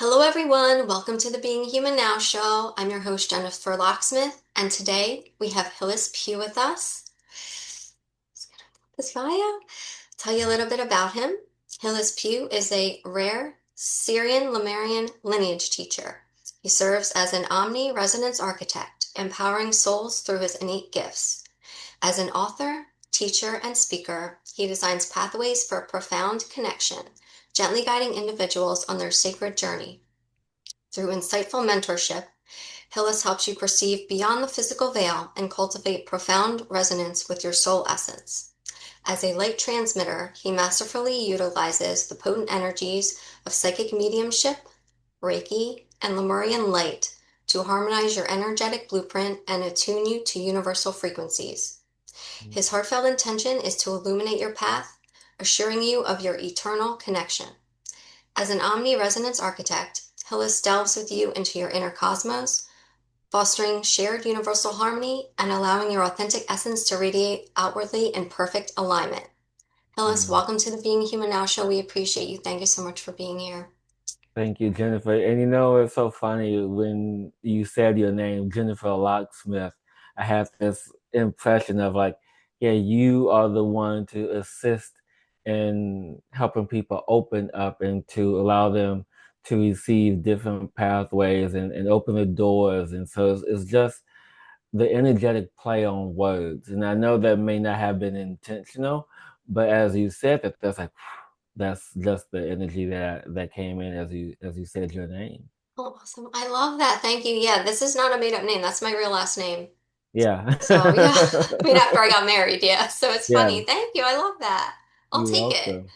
Hello, everyone. Welcome to the Being Human Now show. I'm your host, Jennifer Locksmith, and today we have Hillis Pugh with us. This bio, tell you a little bit about him. Hillis Pugh is a rare Sirian-Lumerian lineage teacher. He serves as an omni-resonance architect, empowering souls through his innate gifts. As an author, teacher, and speaker, he designs pathways for profound connection, gently guiding individuals on their sacred journey. Through insightful mentorship, Hillis helps you perceive beyond the physical veil and cultivate profound resonance with your soul essence. As a light transmitter, he masterfully utilizes the potent energies of psychic mediumship, Reiki, and Lemurian light to harmonize your energetic blueprint and attune you to universal frequencies. His heartfelt intention is to illuminate your path, assuring you of your eternal connection. As an omni-resonance architect, Hillis delves with you into your inner cosmos, fostering shared universal harmony and allowing your authentic essence to radiate outwardly in perfect alignment. Hillis, Mm. welcome to the Being Human Now show. We appreciate you. Thank you so much for being here. Thank you, Jennifer. And it's so funny when you said your name, Jennifer Locksmith. I had this impression of like, yeah, you are the one to assist in helping people open up and to allow them to receive different pathways and open the doors. And so it's just the energetic play on words. And I know that may not have been intentional, but as you said that, that's like that's just the energy that came in as you said your name. Oh, awesome. I love that. Thank you. Yeah, this is not a made up name. That's my real last name. Yeah. So, yeah, I mean, after I got married, yeah. So it's Yeah, funny. Thank you. I love that. I'll you're take it. welcome.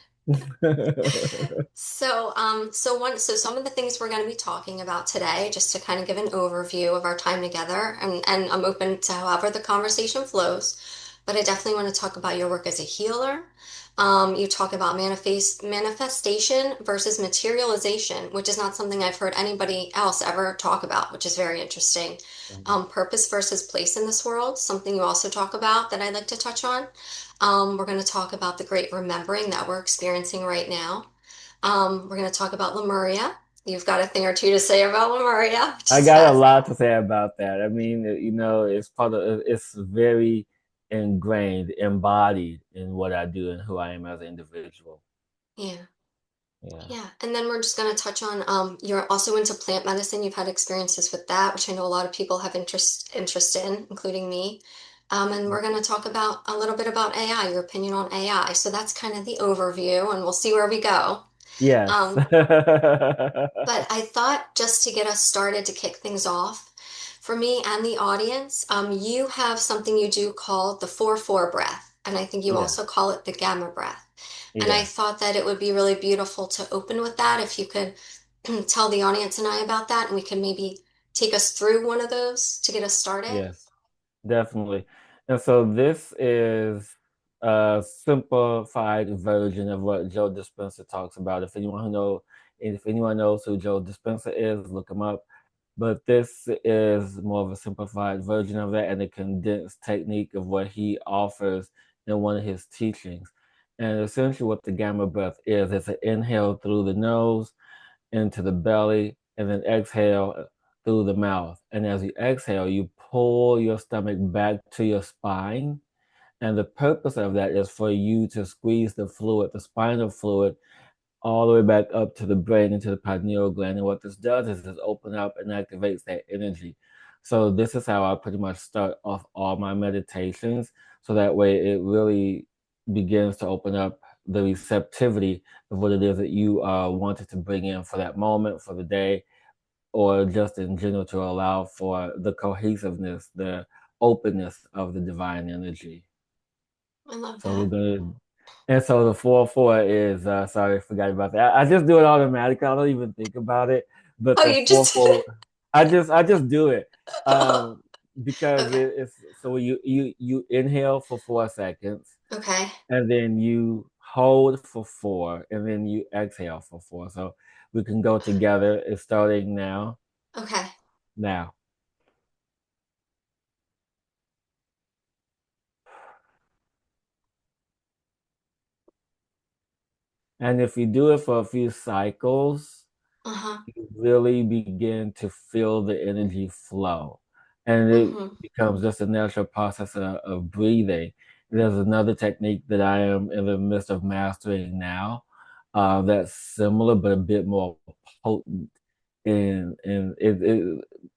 So some of the things we're going to be talking about today, just to kind of give an overview of our time together, and I'm open to however the conversation flows, but I definitely want to talk about your work as a healer. You talk about manifestation versus materialization, which is not something I've heard anybody else ever talk about, which is very interesting. Purpose versus place in this world, something you also talk about that I'd like to touch on. We're going to talk about the great remembering that we're experiencing right now. We're going to talk about Lemuria. You've got a thing or two to say about Lemuria, which I is got a fascinating. lot to say about that. I mean, it's part of it's very ingrained, embodied in what I do and who I am as an individual. Yeah. Yeah. Yeah. And then we're just going to touch on you're also into plant medicine. You've had experiences with that, which I know a lot of people have interest in, including me. And we're going to talk about a little bit about AI, your opinion on AI. So that's kind of the overview, and we'll see where we go. Yes. Um, But I thought just to get us started to kick things off, for me and the audience, you have something you do called the 4-4 breath. And I think you Yeah. also call it the gamma breath. And I Yeah. thought that it would be really beautiful to open with that. If you could tell the audience and I about that, and we could maybe take us through one of those to get us started. Yes. Definitely. And so this is a simplified version of what Joe Dispenza talks about. If anyone knows who Joe Dispenza is, look him up. But this is more of a simplified version of that and a condensed technique of what he offers in one of his teachings. And essentially what the gamma breath is, it's an inhale through the nose into the belly and then exhale through the mouth. And as you exhale, you pull your stomach back to your spine. And the purpose of that is for you to squeeze the fluid, the spinal fluid, all the way back up to the brain, into the pineal gland. And what this does is just open up and activates that energy. So this is how I pretty much start off all my meditations. So that way it really begins to open up the receptivity of what it is that you wanted to bring in for that moment, for the day, or just in general to allow for the cohesiveness, the openness of the divine energy. I love So we're that. gonna, and so the 4-4 is sorry, I forgot about that. I just do it automatically. I don't even think about it. But Oh, the you four just four, I just do it um, because okay. it's so you inhale for 4 seconds, Okay. and then you hold for four, and then you exhale for four. So we can go together. It's starting now. Okay. Now, and if you do it for a few cycles, Uh-huh. you really begin to feel the energy flow. And it Mm-hmm. becomes just a natural process of breathing. There's another technique that I am in the midst of mastering now, that's similar but a bit more potent in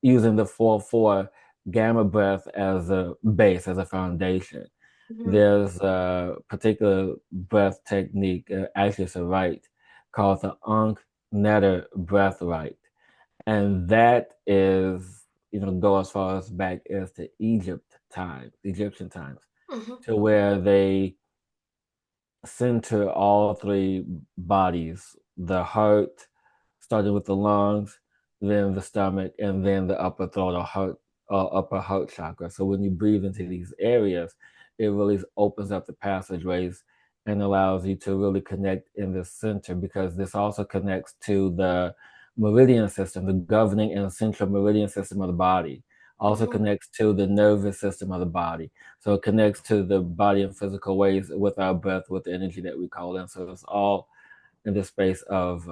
using the 4-4 gamma breath as a base, as a foundation. Mm-hmm. There's a particular breath technique, actually it's a rite, called the Ankh Netter breath rite. And that is, go as far as back as to Egyptian times, Mm-hmm. to where they center all three bodies: the heart, starting with the lungs, then the stomach, and then the upper throat or upper heart chakra. So when you breathe into these areas, it really opens up the passageways and allows you to really connect in the center, because this also connects to the meridian system, the governing and central meridian system of the body. Also Mm-hmm. connects to the nervous system of the body. So it connects to the body in physical ways with our breath, with the energy that we call in. So it's all in the space of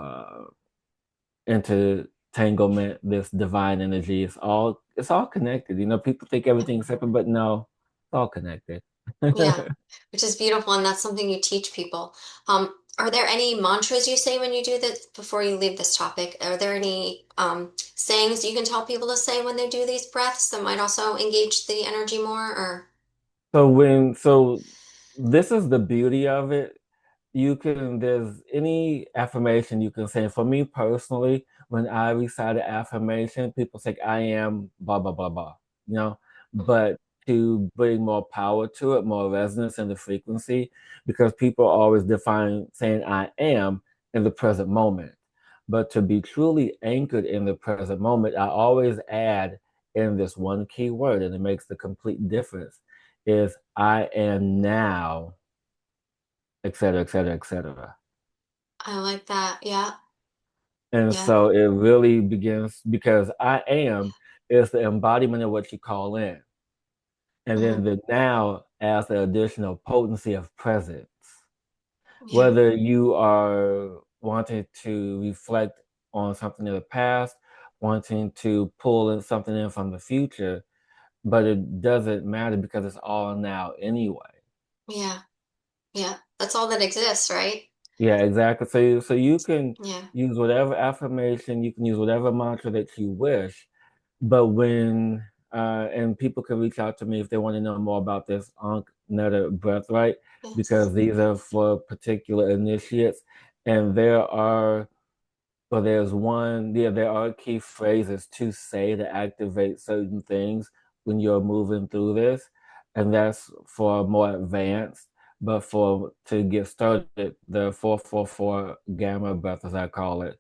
intertanglement, this divine energy. It's all connected. People think everything's separate, but no, it's all connected. Yeah, which is beautiful, and that's something you teach people. Are there any mantras you say when you do this before you leave this topic? Are there any sayings you can tell people to say when they do these breaths that might also engage the energy more? Or So this is the beauty of it. There's any affirmation you can say. For me personally, when I recite an affirmation, people say I am blah blah blah blah, you know. Mhm. But to bring more power to it, more resonance in the frequency, because people always define saying I am in the present moment. But to be truly anchored in the present moment, I always add in this one key word, and it makes the complete difference, is I am now, et cetera, et cetera, et cetera. I like that. Yeah, And yeah, so it really begins because I am is the embodiment of what you call in. And hmm, then the now as the additional potency of presence. yeah, Whether you are wanting to reflect on something in the past, wanting to pull in something in from the future, but it doesn't matter because it's all now anyway. yeah, yeah. That's all that exists, right? Yeah, exactly. So you can Yeah, use whatever affirmation, you can use whatever mantra that you wish, but when and people can reach out to me if they want to know more about this Ankh Netta breath, right? yes, Because these are for particular initiates, and there are key phrases to say to activate certain things when you're moving through this, and that's for more advanced. But for to get started, the 444 gamma breath, as I call it,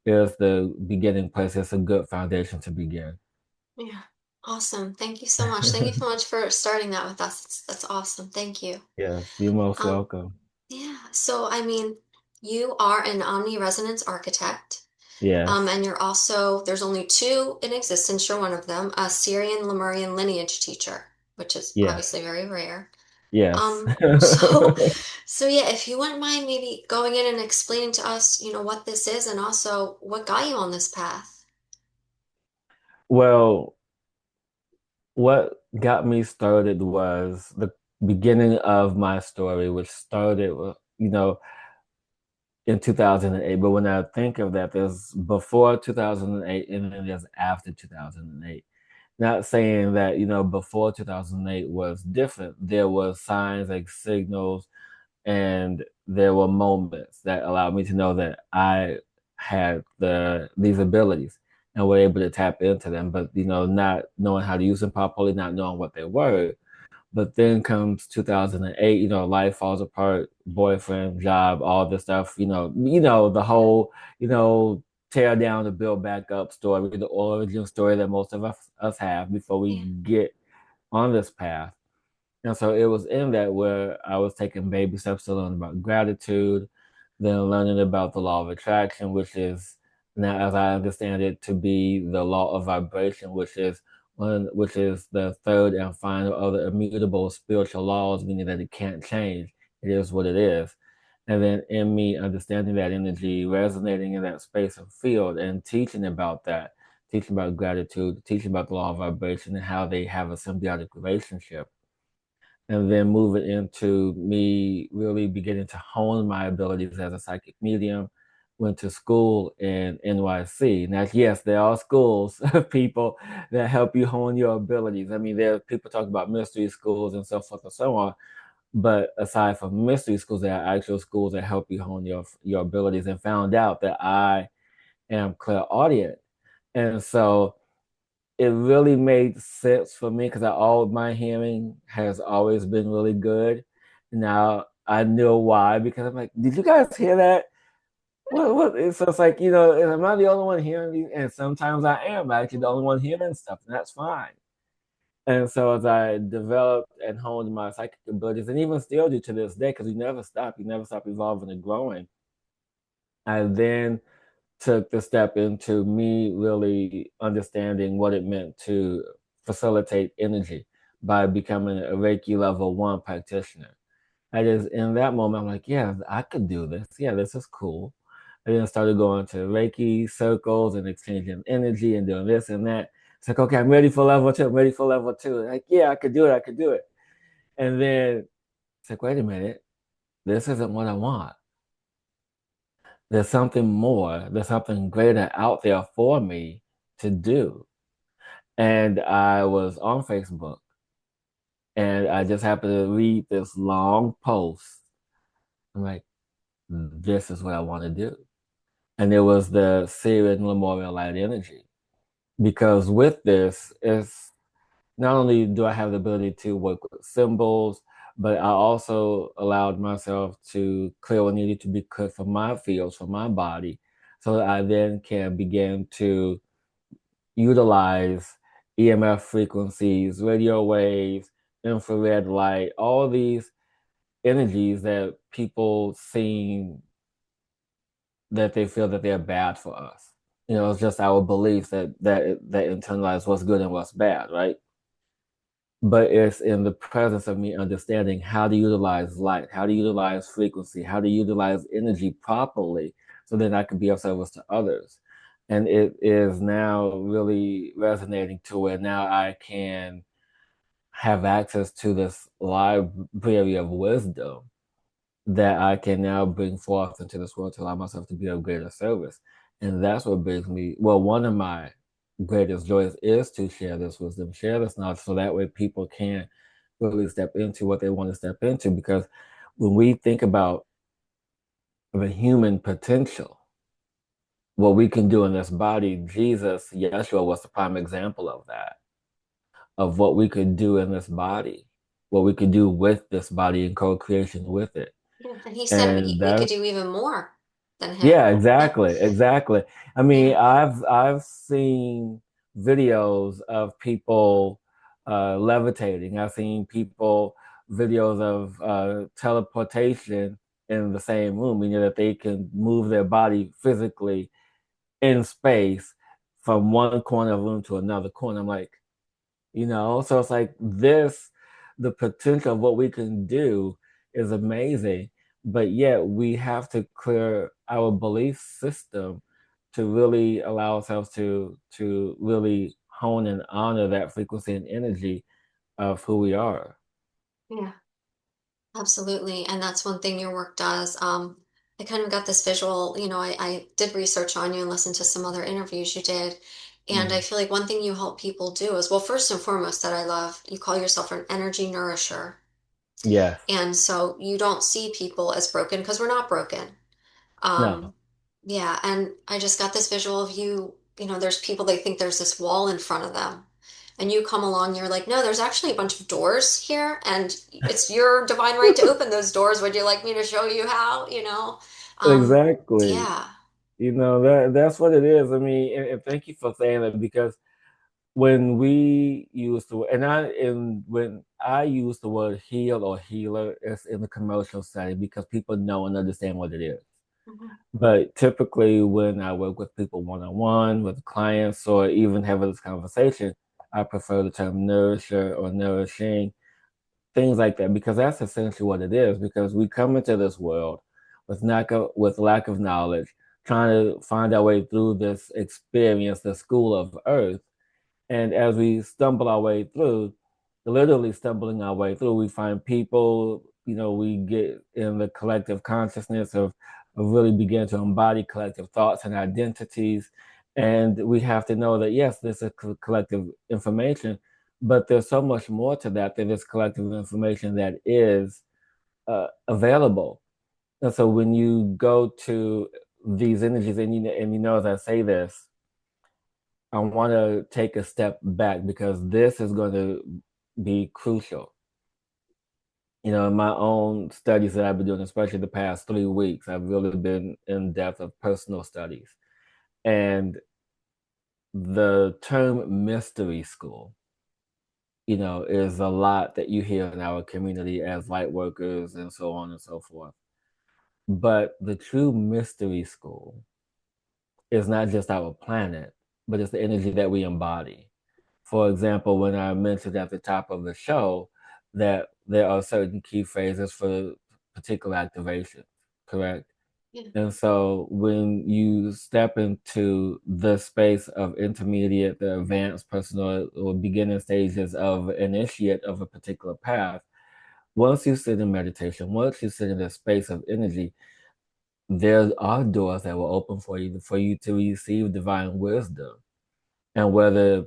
is the beginning place. It's a good foundation to begin. yeah. Awesome. Thank you so much. Thank you so much for starting that with us. That's awesome. Thank you. Yes, you're most Um, welcome. yeah. So, I mean, you are an omni-resonance architect. Yes, And you're also, there's only two in existence. You're one of them, a Sirian-Lumerian lineage teacher, which is yes, obviously very rare. yes. So, so yeah, if you wouldn't mind maybe going in and explaining to us, what this is and also what got you on this path. Well, what got me started was the beginning of my story, which started, in 2008. But when I think of that, there's before 2008 and then there's after 2008. Not saying that, before 2008 was different. There was signs like signals, and there were moments that allowed me to know that I had these abilities and were able to tap into them, but not knowing how to use them properly, not knowing what they were. But then comes 2008, life falls apart, boyfriend, job, all this stuff, the whole, tear down to build back up story, the origin story that most of us have before we Yeah, get on this path. And so it was in that where I was taking baby steps to learn about gratitude, then learning about the law of attraction, which is now, as I understand it, to be the law of vibration, which is the third and final of the immutable spiritual laws, meaning that it can't change. It is what it is. And then in me understanding that energy, resonating in that space and field, and teaching about that, teaching about gratitude, teaching about the law of vibration and how they have a symbiotic relationship. And then moving into me really beginning to hone my abilities as a psychic medium. Went to school in NYC. Now, yes, there are schools of people that help you hone your abilities. I mean, there are people talk about mystery schools and so forth and so on. But aside from mystery schools, there are actual schools that help you hone your abilities. And found out that I am clairaudient, and so it really made sense for me because all my hearing has always been really good. Now I know why because I'm like, did you guys hear that? What? So it's like, am I the only one hearing these? And sometimes I am actually the only one hearing stuff, and that's fine. And so as I developed and honed my psychic abilities, and even still do to this day, because you never stop evolving and growing. I then took the step into me really understanding what it meant to facilitate energy by becoming a Reiki level 1 practitioner. I just, in that moment, I'm like, yeah, I could do this. Yeah, this is cool. I then started going to Reiki circles and exchanging energy and doing this and that. It's like, okay, I'm ready for level 2. I'm ready for level 2. Like, yeah, I could do it. I could do it. And then it's like, wait a minute, this isn't what I want. There's something more, there's something greater out there for me to do. And I was on Facebook and I just happened to read this long post. I'm like, this is what I want to do. And it was the Sirian-Lumerian Light Energy. Because with this, it's not only do I have the ability to work with symbols, but I also allowed myself to clear what needed to be cleared for my fields, for my body, so that I then can begin to utilize EMF frequencies, radio waves, infrared light, all these energies that people seem that they feel that they're bad for us. It's just our beliefs that internalize what's good and what's bad, right? But it's in the presence of me understanding how to utilize light, how to utilize frequency, how to utilize energy properly, so then I can be of service to others. And it is now really resonating to where now I can have access to this library of wisdom that I can now bring forth into this world to allow myself to be of greater service. And that's what brings me, well, one of my greatest joys is to share this wisdom, share this knowledge, so that way people can really step into what they want to step into. Because when we think about the human potential, what we can do in this body, Jesus, Yeshua was the prime example of that, of what we could do in this body, what we could do with this body in co-creation with it. Yeah. And he said And we could that's do even more than him. Yeah, exactly, exactly. I mean, Yeah. I've seen videos of people levitating. I've seen people videos of teleportation in the same room, meaning that they can move their body physically in space from one corner of the room to another corner. I'm like, so it's like this, the potential of what we can do is amazing, but yet we have to clear our belief system to really allow ourselves to really hone and honor that frequency and energy of who we are. Yeah. Absolutely. And that's one thing your work does. I kind of got this visual, I did research on you and listened to some other interviews you did. And I Mm. feel like one thing you help people do is, well, first and foremost, that I love, you call yourself an energy nourisher. Yes. And so you don't see people as broken because we're not broken. No. Um, yeah, and I just got this visual of you, there's people, they think there's this wall in front of them. And you come along, you're like, no, there's actually a bunch of doors here, and it's your divine right to open those doors. Would you like me to show you how, Um, Exactly. yeah. That's what it is. I mean, and thank you for saying that, because when we use the when I use the word heal or healer, it's in the commercial setting because people know and understand what it is. Mhm. But typically, when I work with people one on one, with clients, or even having this conversation, I prefer the term nourisher or nourishing, things like that, because that's essentially what it is. Because we come into this world with lack of knowledge, trying to find our way through this experience, the school of earth. And as we stumble our way through, literally stumbling our way through, we find people, we get in the collective consciousness of really begin to embody collective thoughts and identities. And we have to know that, yes, this is collective information, but there's so much more to that than this collective information that is available. And so when you go to these energies, and as I say this, I want to take a step back because this is going to be crucial. In my own studies that I've been doing, especially the past 3 weeks, I've really been in depth of personal studies. And the term mystery school, is a lot that you hear in our community as light workers and so on and so forth. But the true mystery school is not just our planet, but it's the energy that we embody. For example, when I mentioned at the top of the show that there are certain key phrases for particular activations, correct? Yeah. And so when you step into the space of intermediate, the advanced personal or beginning stages of initiate of a particular path, once you sit in meditation, once you sit in the space of energy, there are doors that will open for you to receive divine wisdom. And whether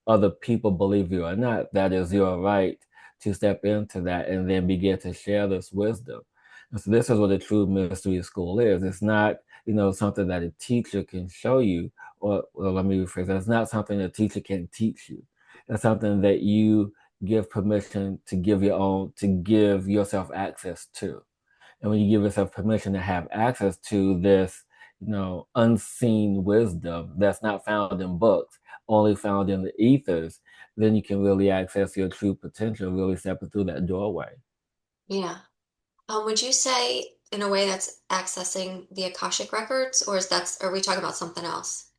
other people believe you or not, that is your right to step into that and then begin to share this wisdom. And so this is what a true mystery school is. It's not, something that a teacher can show you, or well, let me rephrase that. It's not something a teacher can teach you. It's something that you give permission to give yourself access to. And when you give yourself permission to have access to this, unseen wisdom that's not found in books, only found in the ethers, then you can really access your true potential, really stepping through that doorway. Yeah. Would you say in a way that's accessing the Akashic Records, or are we talking about something else?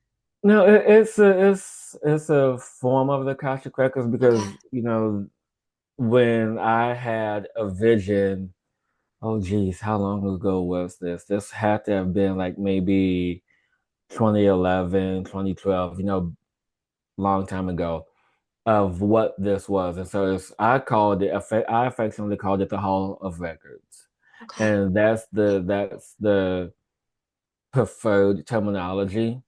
No, it's a form of the Akashic Records Okay. because when I had a vision, oh geez, how long ago was this? This had to have been like maybe 2011, 2012, long time ago of what this was. And so I affectionately called it the Hall of Records. Okay. And that's the preferred terminology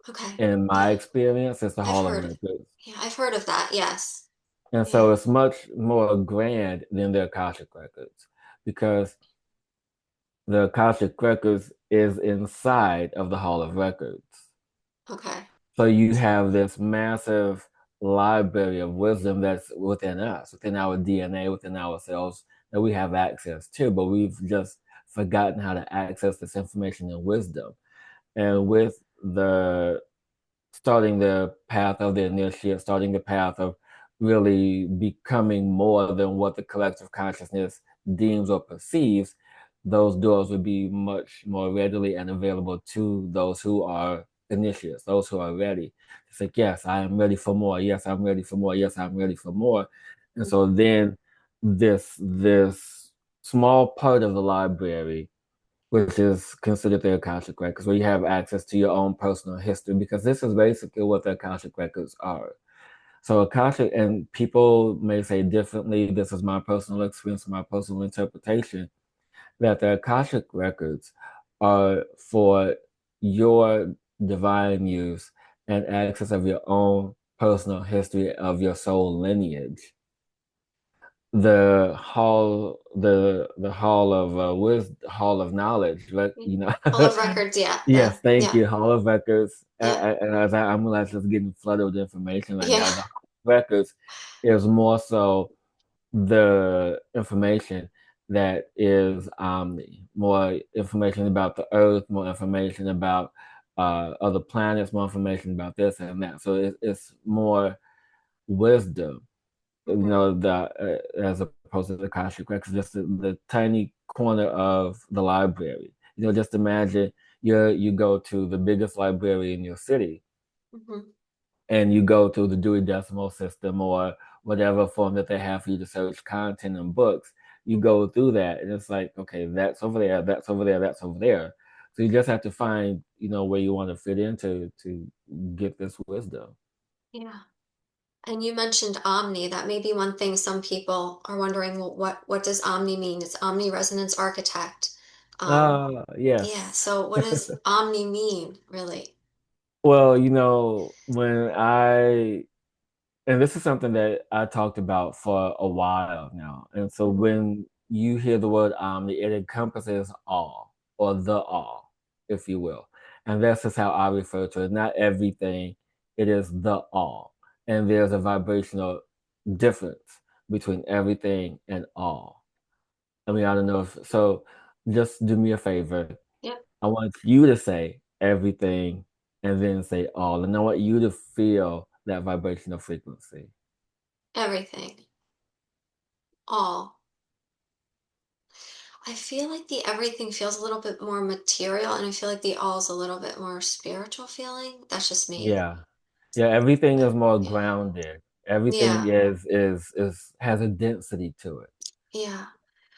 Okay. in my Yeah. experience. It's the I've Hall of heard. Records. Yeah, I've heard of that. Yes. And Yeah. so it's much more grand than the Akashic Records because the Akashic Records is inside of the Hall of Records. Okay. So you have this massive library of wisdom that's within us, within our DNA, within ourselves, that we have access to, but we've just forgotten how to access this information and wisdom. And with the starting the path of the initiate, starting the path of really becoming more than what the collective consciousness deems or perceives, those doors would be much more readily and available to those who are initiates, those who are ready. It's like, yes, I am ready for more. Yes, I'm ready for more. Yes, I'm ready for more. And so then this small part of the library, which is considered the Akashic Records, where you have access to your own personal history, because this is basically what the Akashic Records are. So Akashic, and people may say differently, this is my personal experience, my personal interpretation, that the Akashic Records are for your divine use and access of your own personal history of your soul lineage. The hall of hall of knowledge, but Hall of Records. Yeah. yes, thank Yeah. you, hall of records. Yeah. And as I'm like just getting flooded with information right Yeah. now, the hall of records is more so the information that is more information about the earth, more information about other planets, more information about this and that. So it's more wisdom, Hmm. as opposed to the Akashic Records, just the tiny corner of the library. Just imagine you go to the biggest library in your city, Hmm. and you go through the Dewey Decimal System or whatever form that they have for you to search content and books. you go through that, and it's like, okay, that's over there, that's over there, that's over there. So you just have to find, where you want to fit into to get this wisdom. Yeah. And you mentioned Omni. That may be one thing some people are wondering, well, what does Omni mean? It's Omni Resonance Architect. Um, yeah, Yes. so what does Omni mean, really? Well, when and this is something that I talked about for a while now. And so Mhm. when you hear the word omni, it encompasses all, or the all, if you will. And that's just how I refer to it. Not everything, it is the all. And there's a vibrational difference between everything and all. I mean, I don't know if so. Just do me a favor. Yep, I want you to say everything and then say all. And I want you to feel that vibrational frequency. everything, all. I feel like the everything feels a little bit more material, and I feel like the all is a little bit more spiritual feeling. That's just me. Yeah. Yeah, everything But is more yeah, grounded. Everything yeah, is has a density to it. yeah.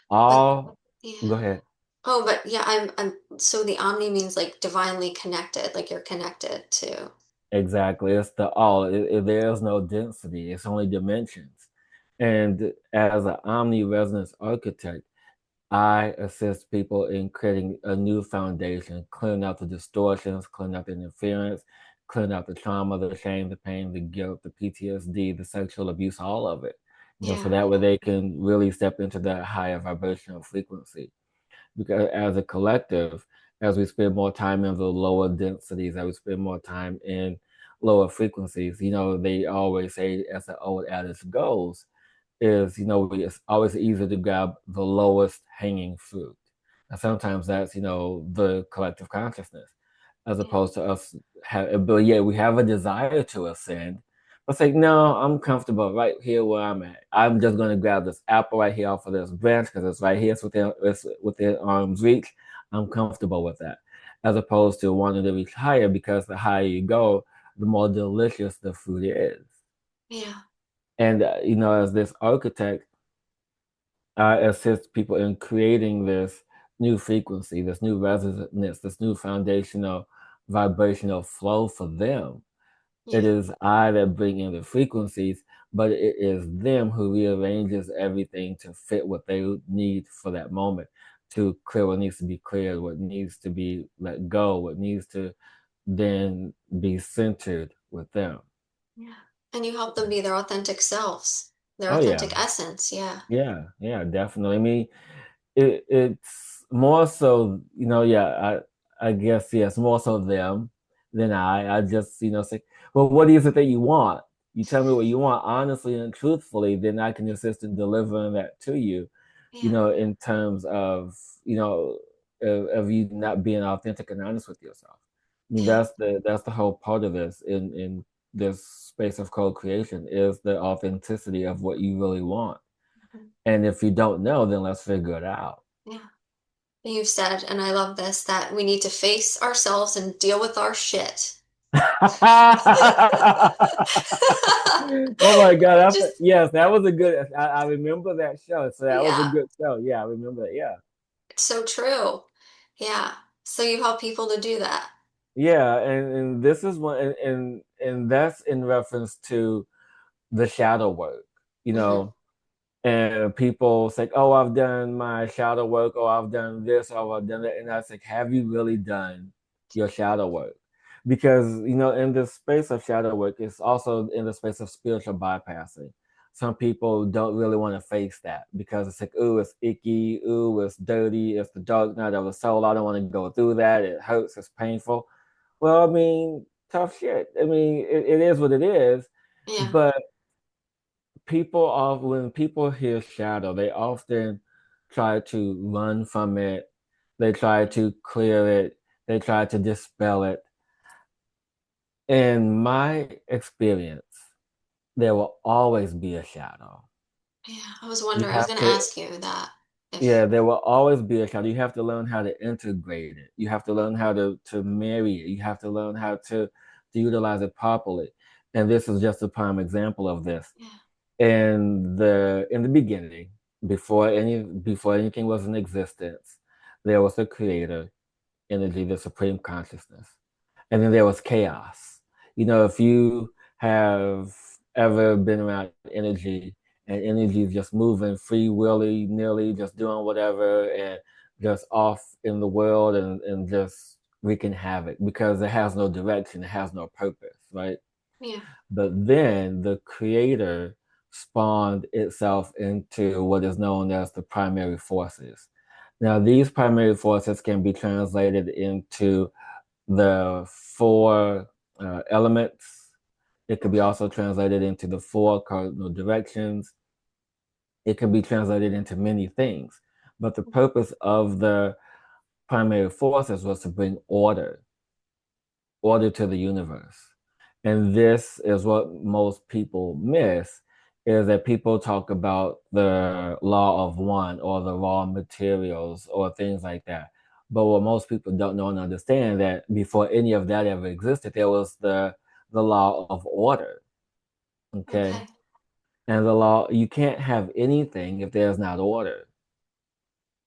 But All yeah. go ahead. Oh, but yeah, I'm so the omni means like divinely connected, like you're connected to. Exactly. It's the all. There's no density. It's only dimensions. And as an omni-resonance architect, I assist people in creating a new foundation, clearing out the distortions, clearing out the interference, clearing out the trauma, the shame, the pain, the guilt, the PTSD, the sexual abuse, all of it. So Yeah. that way they can really step into that higher vibrational frequency. Because as a collective, as we spend more time in the lower densities, as we spend more time in lower frequencies, they always say, as the old adage goes, is it's always easier to grab the lowest hanging fruit. And sometimes that's the collective consciousness, as Yeah. opposed to us have. But yeah, we have a desire to ascend. But it's like, no, I'm comfortable right here where I'm at. I'm just going to grab this apple right here off of this branch because it's right here. It's within arm's reach. I'm comfortable with that, as opposed to wanting to reach higher, because the higher you go, the more delicious the fruit is. Yeah. And as this architect, I assist people in creating this new frequency, this new resonance, this new foundational vibrational flow for them. It Yeah. is I that bring in the frequencies, but it is them who rearranges everything to fit what they need for that moment, to clear what needs to be cleared, what needs to be let go, what needs to then be centered with them. Yeah. And you help them be their authentic selves, their Oh yeah, authentic essence. Yeah. yeah, definitely. I mean, it's more so, yeah, I guess yes, more so them than I just say, well, what is it that you want? You tell me what you want honestly and truthfully, then I can assist in delivering that to you, Yeah. in terms of of you not being authentic and honest with yourself. I mean, Yeah. that's the whole part of this in this space of co-creation, is the authenticity of what you really want. Mhm. And if you don't know, then let's figure it out. Yeah. You've said, and I love this, that we need to face ourselves and deal with our shit. Oh my God. Just, Yes, that was a good, I remember that show. So that was a yeah. good show. Yeah, I remember that. Yeah. It's so true. Yeah. So you help people to do that. Yeah. And this is one, and that's in reference to the shadow work, you Hmm. know, and people say, "Oh, I've done my shadow work, or I've done this, or I've done that," and I was like, "Have you really done your shadow work?" Because in the space of shadow work, it's also in the space of spiritual bypassing. Some people don't really want to face that because it's like, "Ooh, it's icky. Ooh, it's dirty. It's the dark night of the soul. I don't want to go through that. It hurts. It's painful." Well, I mean, tough shit. I mean, it is what it is, Yeah. but when people hear shadow, they often try to run from it. They try to clear it. They try to dispel it. In my experience, there will always be a shadow. Yeah. I was You wondering, I was have going to to, ask you that. If, yeah, there will always be a shadow. You have to learn how to integrate it. You have to learn how to marry it. You have to learn how to utilize it properly. And this is just a prime example of this. yeah. In the beginning, before anything was in existence, there was a creator energy, the supreme consciousness. And then there was chaos. If you have ever been around energy and energy is just moving free willy nilly, just doing whatever and just off in the world and just wreaking havoc because it has no direction, it has no purpose, right? Yeah. But then the creator spawned itself into what is known as the primary forces. Now, these primary forces can be translated into the four elements. It could be Okay. also translated into the four cardinal directions. It can be translated into many things. But the purpose of the primary forces was to bring order to the universe. And this is what most people miss is that people talk about the law of one or the raw materials or things like that. But what most people don't know and understand that before any of that ever existed, there was the law of order. Okay. Okay. And the law, you can't have anything if there's not order.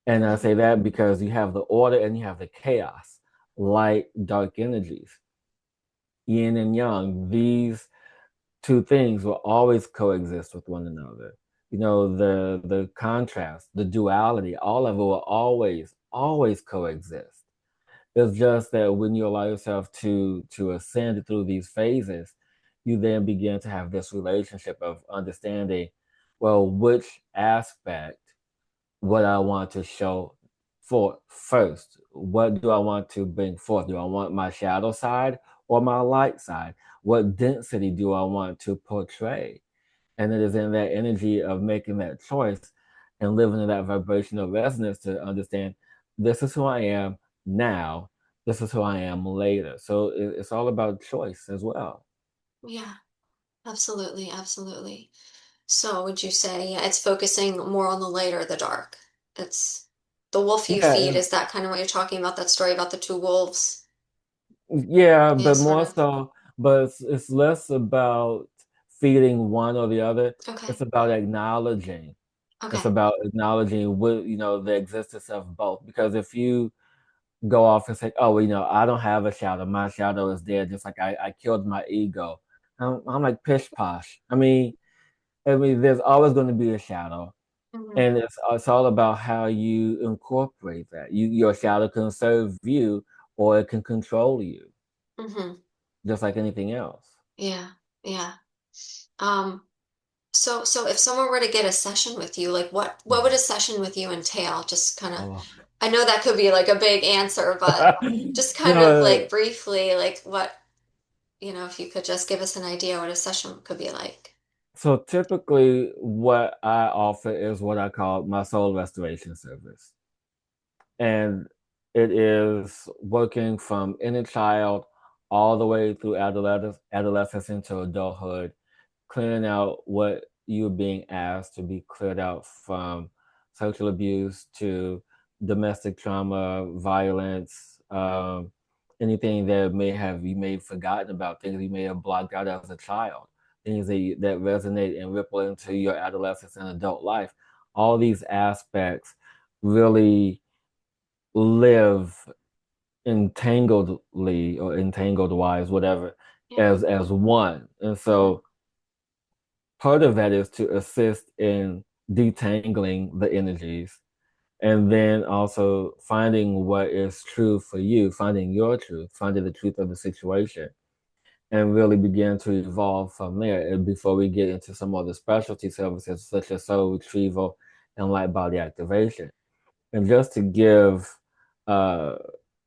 And I Mm-hmm. say that because you have the order and you have the chaos, light, dark energies, yin and yang. These two things will always coexist with one another. The contrast, the duality, all of it will always coexist. It's just that when you allow yourself to ascend through these phases, you then begin to have this relationship of understanding, well, which aspect what I want to show for first. What do I want to bring forth? Do I want my shadow side or my light side? What density do I want to portray? And it is in that energy of making that choice and living in that vibrational resonance to understand this is who I am now, this is who I am later. So it's all about choice as well. Yeah. Absolutely. Absolutely. So would you say, yeah, it's focusing more on the light or the dark? It's the wolf you feed. Yeah, Is that kind of what you're talking about? That story about the two wolves? yeah, Yeah, but sort more of. so, but it's less about feeding one or the other. Okay. It's about acknowledging. It's Okay. about acknowledging what the existence of both. Because if you go off and say, "Oh, well, I don't have a shadow. My shadow is there. Just like I killed my ego." I'm like pish posh. I mean, there's always going to be a shadow, Mm-hmm. and it's all about how you incorporate that. Your shadow can serve you, or it can control you, Mm-hmm. just like anything else. Yeah. Yeah. Um, so if someone were to get a session with you, like what would a session with you entail? Just kind of, Oh. I know that could be like a big answer, but just kind of No, like briefly, like what, if you could just give us an idea what a session could be like. so typically, what I offer is what I call my soul restoration service. And it is working from inner child all the way through adolescence into adulthood, clearing out what you're being asked to be cleared out from sexual abuse to domestic trauma, violence, anything that you may have forgotten about, things you may have blocked out as a child, things that resonate and ripple into your adolescence and adult life. All these aspects really live entangledly or entangled wise, whatever, Yeah. as one. And Mm-hmm. so part of that is to assist in detangling the energies and then also finding what is true for you, finding your truth, finding the truth of the situation, and really begin to evolve from there. And before we get into some other specialty services such as soul retrieval and light body activation. And just to give uh,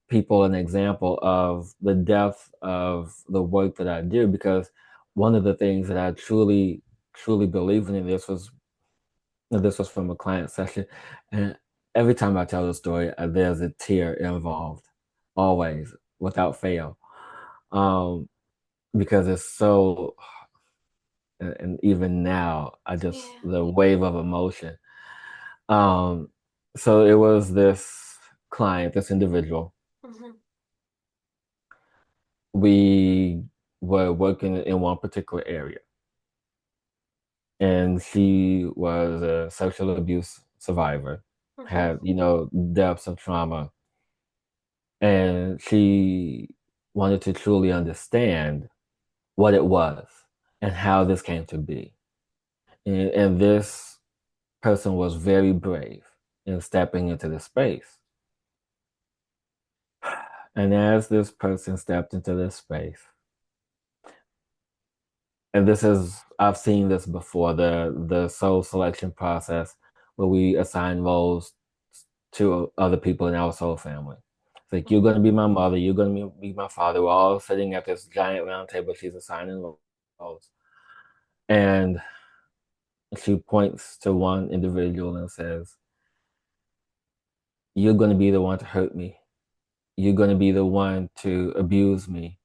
people an example of the depth of the work that I do, because one of the things that I truly believe in this was from a client session, and every time I tell the story, there's a tear involved, always, without fail, um, because it's so. And even now, I just Yeah. the wave of emotion. Um, so it was this client, this individual. Mm-hmm. We were working in one particular area. and she was a sexual abuse survivor, Mm-hmm. had, depths of trauma, and she wanted to truly understand what it was and how this came to be. And this person was very brave in stepping into the space. And as this person stepped into this space, and this is, I've seen this before, the soul selection process where we assign roles to other people in our soul family. It's like, you're Mm-hmm. going to be my mother, you're going to be my father. We're all sitting at this giant round table. She's assigning roles. And she points to one individual and says, you're going to be the one to hurt me. You're going to be the one to abuse me,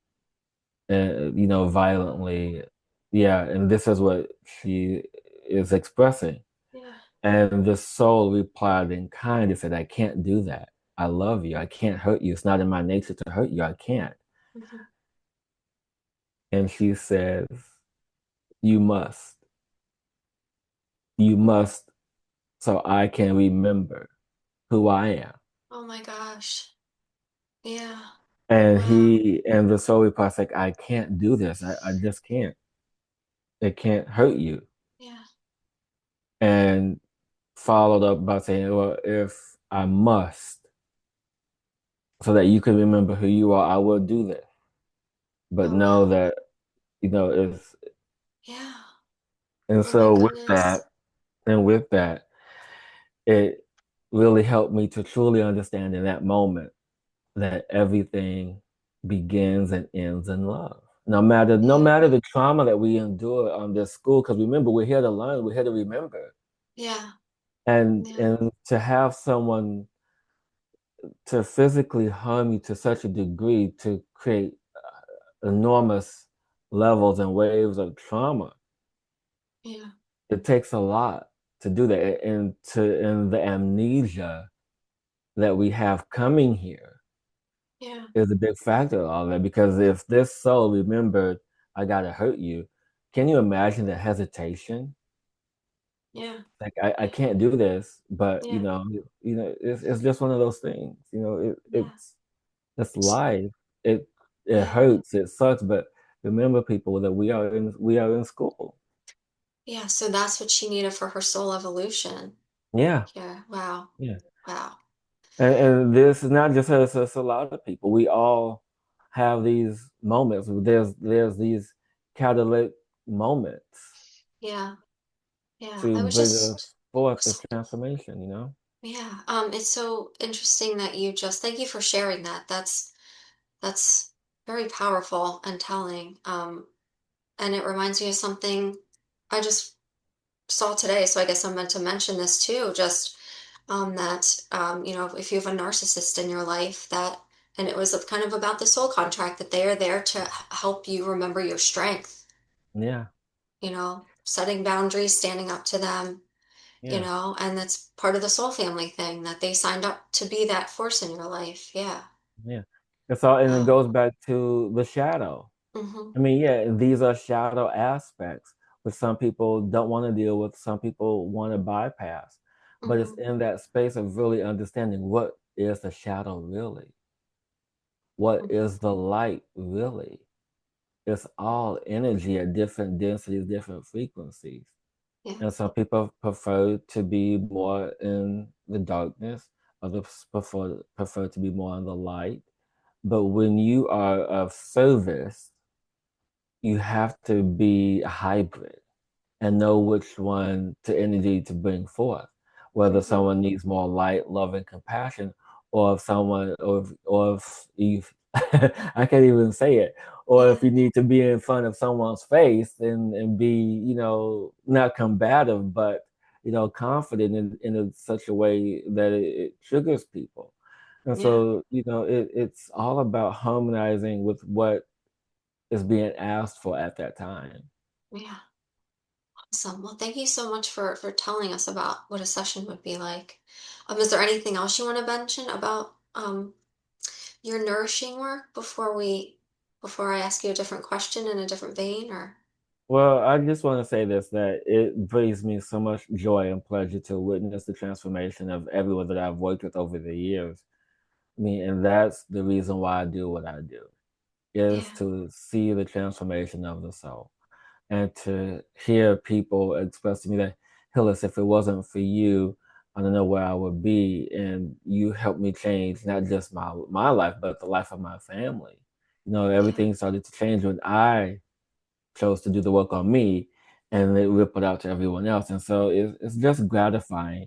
violently. Yeah. And this is what she is expressing. Yeah. And the soul replied in kind and said, I can't do that. I love you. I can't hurt you. It's not in my nature to hurt you. I can't. Mm-hmm. And she says, you must. You must, so I can remember who I am. Oh my gosh. Yeah. Wow. And the soul replies like, I can't do this. I just can't. It can't hurt you. Yeah. And followed up by saying, well, if I must, so that you can remember who you are, I will do this. But Oh know wow. that, it's, Yeah. and Oh my so goodness. with that, it really helped me to truly understand in that moment that everything begins and ends in love. No matter Yeah. the trauma that we endure on this school, because remember, we're here to learn, we're here to remember. Yeah. Yeah. And to have someone to physically harm you to such a degree to create enormous levels and waves of trauma, Yeah. it takes a lot to do that. And the amnesia that we have coming here Yeah. is a big factor of all that, because if this soul remembered, I gotta hurt you, can you imagine the hesitation? Yeah. Like, I can't do this, but Yeah. it's just one of those things. Yeah. It's life. It it Yeah. hurts, it sucks, but remember, people, that we are in school. Yeah. So that's what she needed for her soul evolution. Yeah, Yeah. Wow. yeah. Wow. And this is not just us, it's a lot of people. We all have these moments. There's these catalytic moments Yeah. Yeah. to I was bring just us forth this transformation. yeah. It's so interesting that you just thank you for sharing that. That's very powerful and telling. And it reminds me of something I just saw today, so I guess I'm meant to mention this too, just that if you have a narcissist in your life that and it was kind of about the soul contract that they are there to help you remember your strength, Yeah, setting boundaries, standing up to them, yeah, and that's part of the soul family thing that they signed up to be that force in your life. Yeah. yeah. And it Wow. goes back to the shadow. Mm-hmm. I mean, yeah, these are shadow aspects, which some people don't want to deal with, some people want to bypass. But it's Mm-hmm. in that space of really understanding what is the shadow really? What Mm-hmm. is the light really? It's all energy at different densities, different frequencies. Yeah. And some people prefer to be more in the darkness, others prefer to be more in the light. But when you are of service, you have to be a hybrid and know which one to energy to bring forth. Whether Mm-hmm. someone needs more light, love, and compassion, or if someone, or if you, I can't even say it, or if Yeah. you need to be in front of someone's face and be, not combative, but confident in such a way that it triggers people. And Yeah. so, it's all about harmonizing with what is being asked for at that time. Yeah. Awesome. Well, thank you so much for telling us about what a session would be like. Is there anything else you want to mention about your nourishing work before I ask you a different question in a different vein or? Well, I just want to say this that it brings me so much joy and pleasure to witness the transformation of everyone that I've worked with over the years. I mean, and that's the reason why I do what I do, is Yeah, to see the transformation of the soul and to hear people express to me that, Hillis, if it wasn't for you, I don't know where I would be. And you helped me change not just my life, but the life of my family. You know, yeah, everything started to change when I chose to do the work on me and it rippled out to everyone else. And so it's just gratifying,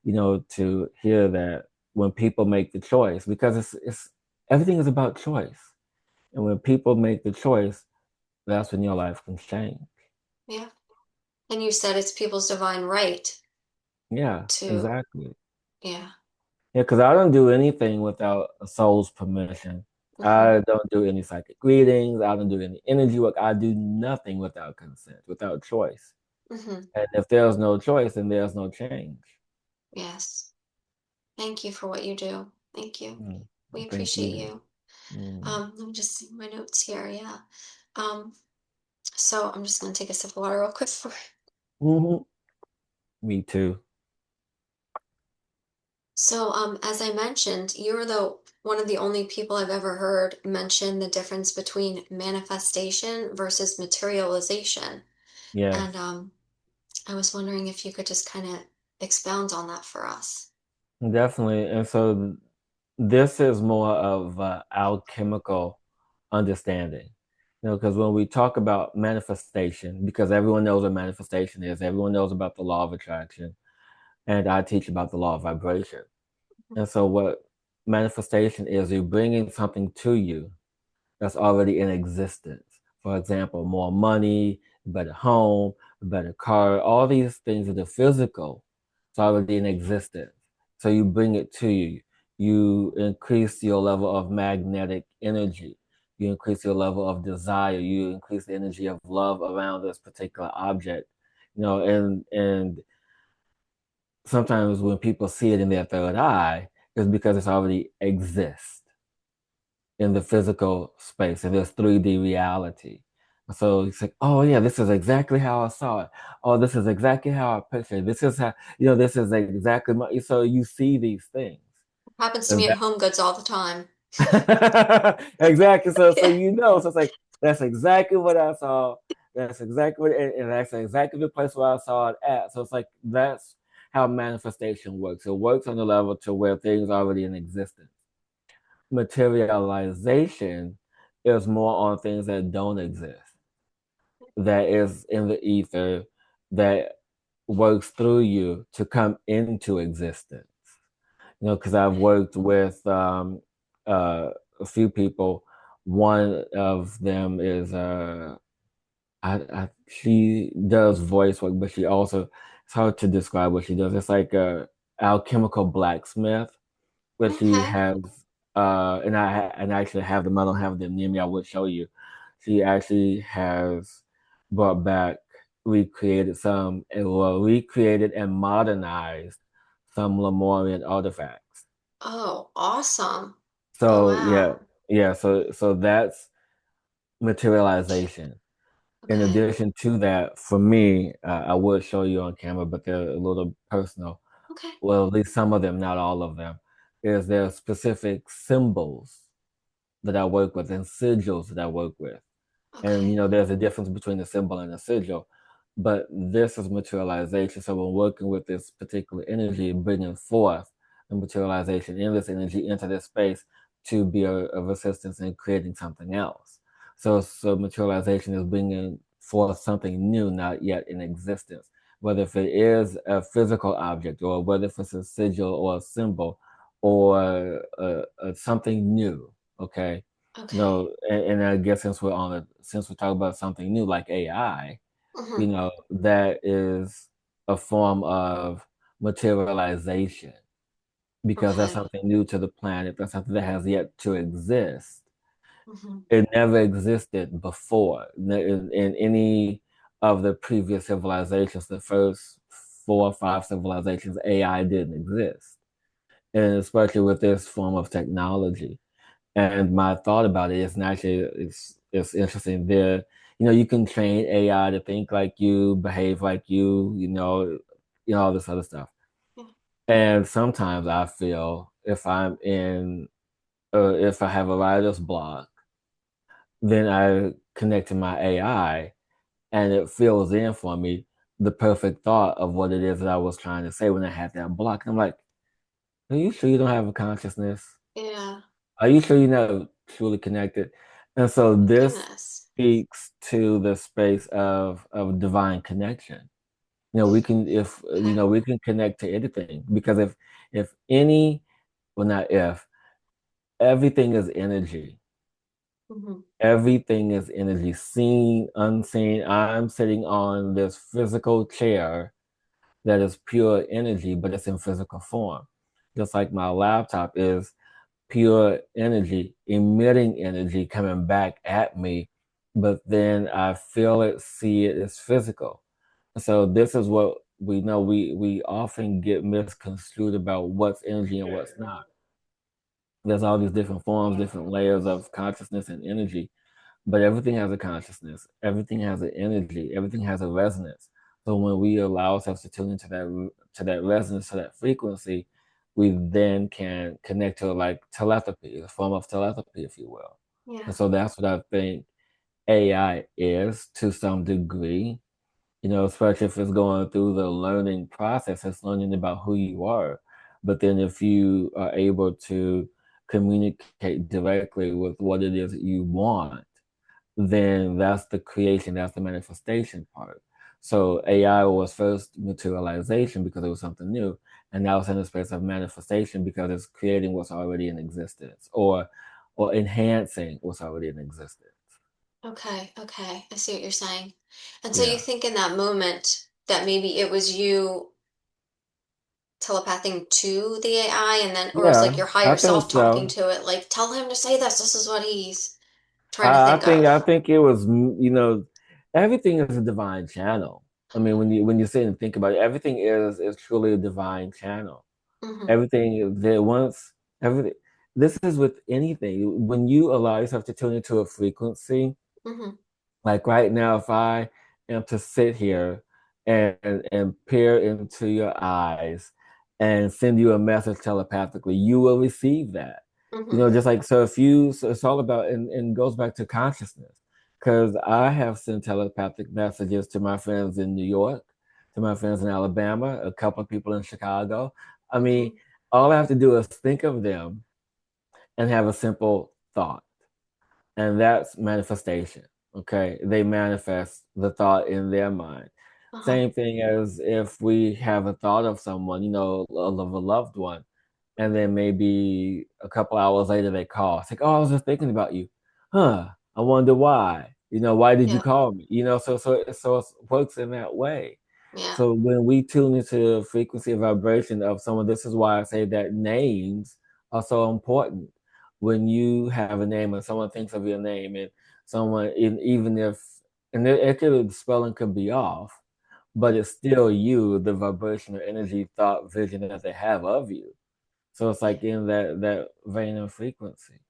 you know, to hear that when people make the choice, because it's everything is about choice. And when people make the choice, that's when your life can change. yeah. And you said it's people's divine right Yeah, to, exactly. yeah. Yeah, because I don't do anything without a soul's permission. Hmm. I don't do any psychic readings. I don't do any energy work. I do nothing without consent, without choice. Hmm. And if there's no choice, then there's no change. Yes. Thank you for what you do. Thank you. Mm, We thank appreciate you. you. Mm. Let me just see my notes here. Yeah. Um, so I'm just gonna take a sip of water real quick for. Hmm. Me too. So, as I mentioned, you're the one of the only people I've ever heard mention the difference between manifestation versus materialization. Yes, And I was wondering if you could just kind of expound on that for us. definitely. And so this is more of alchemical understanding. You know, because when we talk about manifestation, because everyone knows what manifestation is, everyone knows about the law of attraction, and I teach about the law of vibration. And so, what manifestation is, you're bringing something to you that's already in existence. For example, more money, a better home, a better car, all these things are the physical. It's already in existence. So you bring it to you. You increase your level of magnetic energy. You increase your level of desire. You increase the energy of love around this particular object. You know, and sometimes when people see it in their third eye, it's because it's already exists in the physical space and this 3D reality. So it's like, oh yeah, this is exactly how I saw it. Oh, this is exactly how I pictured it. This is how, this is exactly my, so you see these things. Happens to And me at Home Goods all the time. exactly. So Yeah. so it's like that's exactly what I saw. That's exactly what, and that's exactly the place where I saw it at. So it's like that's how manifestation works. It works on the level to where things are already in existence. Materialization is more on things that don't exist, that is in the ether, that works through you to come into existence. You know, because I've worked with uh, a few people. One of them is she does voice work, but she also it's hard to describe what she does. It's like a alchemical blacksmith where she Okay. has and I actually have them. I don't have them near me. I would show you. She actually has brought back, recreated and modernized some Lemurian artifacts. Oh, awesome. Oh, So yeah, wow. yeah. So that's materialization. In Okay. addition to that, for me, I would show you on camera, but they're a little personal. Okay. Well, at least some of them, not all of them. Is there specific symbols that I work with and sigils that I work with. And Okay. there's a difference between a symbol and a sigil. But this is materialization. So we're working with this particular energy, bringing forth the materialization in this energy into this space to be of assistance in creating something else. So materialization is bringing forth something new, not yet in existence. Whether if it is a physical object, or whether if it's a sigil or a symbol, or something new. Okay, Okay. no, and I guess since we're talking about something new like AI, Hmm. that is a form of materialization because that's Okay. something new to the planet. That's something that has yet to exist. Hmm. It never existed before in any of the previous civilizations. The first 4 or 5 civilizations, AI didn't exist, and especially with this form of technology. And my thought about it is naturally it's interesting. You can train AI to think like you, behave like you know, all this other stuff. Yeah. And sometimes I feel if I have a writer's block, then I connect to my AI and it fills in for me the perfect thought of what it is that I was trying to say when I had that block. And I'm like, are you sure you don't have a consciousness? Yeah. Are you sure you're not truly connected? And so this Goodness. speaks to the space of divine connection. We can if Okay. we can connect to anything because if any well not if everything is energy. Hmm. Everything is energy, seen, unseen. I'm sitting on this physical chair that is pure energy, but it's in physical form. Just like my laptop is pure energy, emitting energy coming back at me, but then I feel it, see it, it's physical. So this is what we know. We often get misconstrued about what's energy and what's not. There's all these different forms, different layers of consciousness and energy, but everything has a consciousness, everything has an energy, everything has a resonance. So when we allow ourselves to tune into that resonance, to that frequency, we then can connect to like telepathy, a form of telepathy, if you will. Yeah. And so that's what I think AI is to some degree. Especially if it's going through the learning process, it's learning about who you are. But then if you are able to communicate directly with what it is that you want, then that's the creation, that's the manifestation part. So AI was first materialization because it was something new, and now it's in the space of manifestation because it's creating what's already in existence, or enhancing what's already in existence. Okay. Okay. I see what you're saying. And so you Yeah, think in that moment that maybe it was you telepathing to the AI and then, or it was like yeah, your I higher think self talking so. to it, like, tell him to say this. This is what he's trying to I think think I of. think it was everything is a divine channel. I mean, when you sit and think about it, everything is truly a divine channel. Mm-hmm. Everything there once everything. This is with anything. When you allow yourself to tune into a frequency, Mm-hmm. like right now, if I am to sit here and peer into your eyes and send you a message telepathically, you will receive that. Mm-hmm. Just like so it's all about and goes back to consciousness. Because I have sent telepathic messages to my friends in New York, to my friends in Alabama, a couple of people in Chicago. I mean, Mm-hmm. all I have to do is think of them and have a simple thought, and that's manifestation. Okay, they manifest the thought in their mind. Uh-huh. Same thing as if we have a thought of someone, of a loved one, and then maybe a couple hours later they call. It's like, oh, I was just thinking about you. Huh? I wonder why. Why did you Yeah. call me? So it works in that way. Yeah. So when we tune into the frequency and vibration of someone, this is why I say that names are so important. When you have a name and someone thinks of your name, and even if, the spelling could be off, but it's still you, the vibrational energy, thought, vision that they have of you. So it's like in that vein of frequency.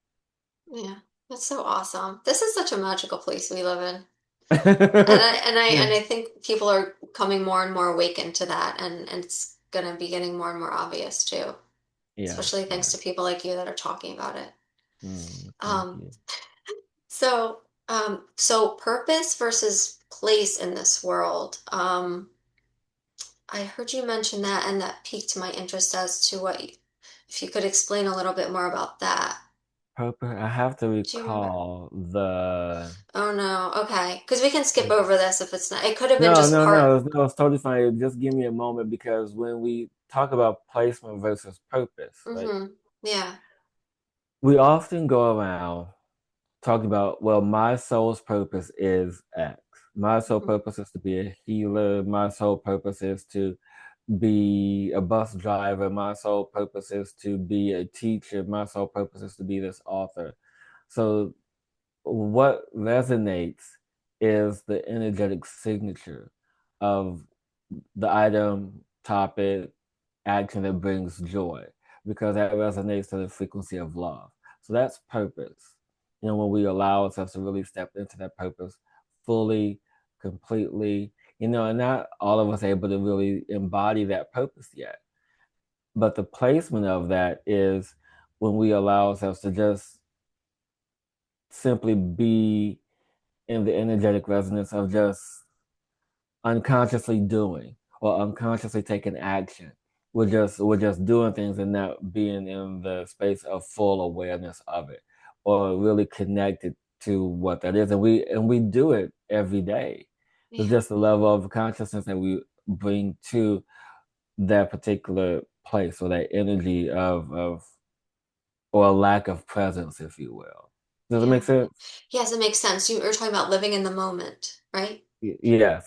Yeah. That's so awesome. This is such a magical place we live in. And I and I Yeah, and I think people are coming more and more awakened to that and it's gonna be getting more and more obvious too. yes, Especially thanks yes. to people like you that are talking about it. Thank Um, you. so purpose versus place in this world. I heard you mention that, and that piqued my interest as to if you could explain a little bit more about that. Purpose. I have to Do you remember? recall the. Oh no, okay. Because we can skip over this if it's not. It could have been No, just no, part. no. It's totally fine. Just give me a moment because when we talk about placement versus purpose, right? Mm-hmm. Yeah. We often go around talking about, well, my soul's purpose is X. My sole Mm-hmm. purpose is to be a healer. My sole purpose is to be a bus driver. My sole purpose is to be a teacher. My sole purpose is to be this author. So what resonates is the energetic signature of the item, topic, action that brings joy, because that resonates to the frequency of love. So that's purpose. When we allow ourselves to really step into that purpose fully, completely, and not all of us able to really embody that purpose yet. But the placement of that is when we allow ourselves to just simply be in the energetic resonance of just unconsciously doing or unconsciously taking action. We're just doing things and not being in the space of full awareness of it or really connected to what that is. And we do it every day. It's Yeah. just the level of consciousness that we bring to that particular place or that energy of or a lack of presence, if you will. Does it make Yeah. sense? Yes, it makes sense. You were talking about living in the moment, right? Yes,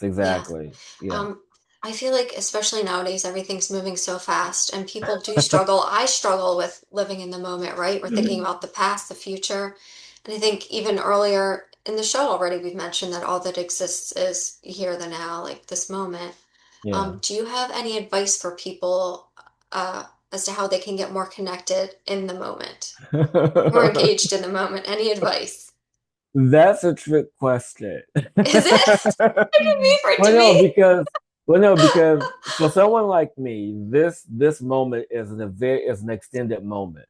Yeah. exactly. Yeah. Um, I feel like especially nowadays everything's moving so fast and people do struggle. I struggle with living in the moment, right? We're thinking about the past, the future. And I think even earlier in the show already we've mentioned that all that exists is here, the now, like this moment. Yeah. Do you have any advice for people as to how they can get more connected in the moment, more engaged in the moment? Any advice? That's a trick question. Is it? I didn't mean for it well, to no, be. because because for someone like me, this moment is an extended moment.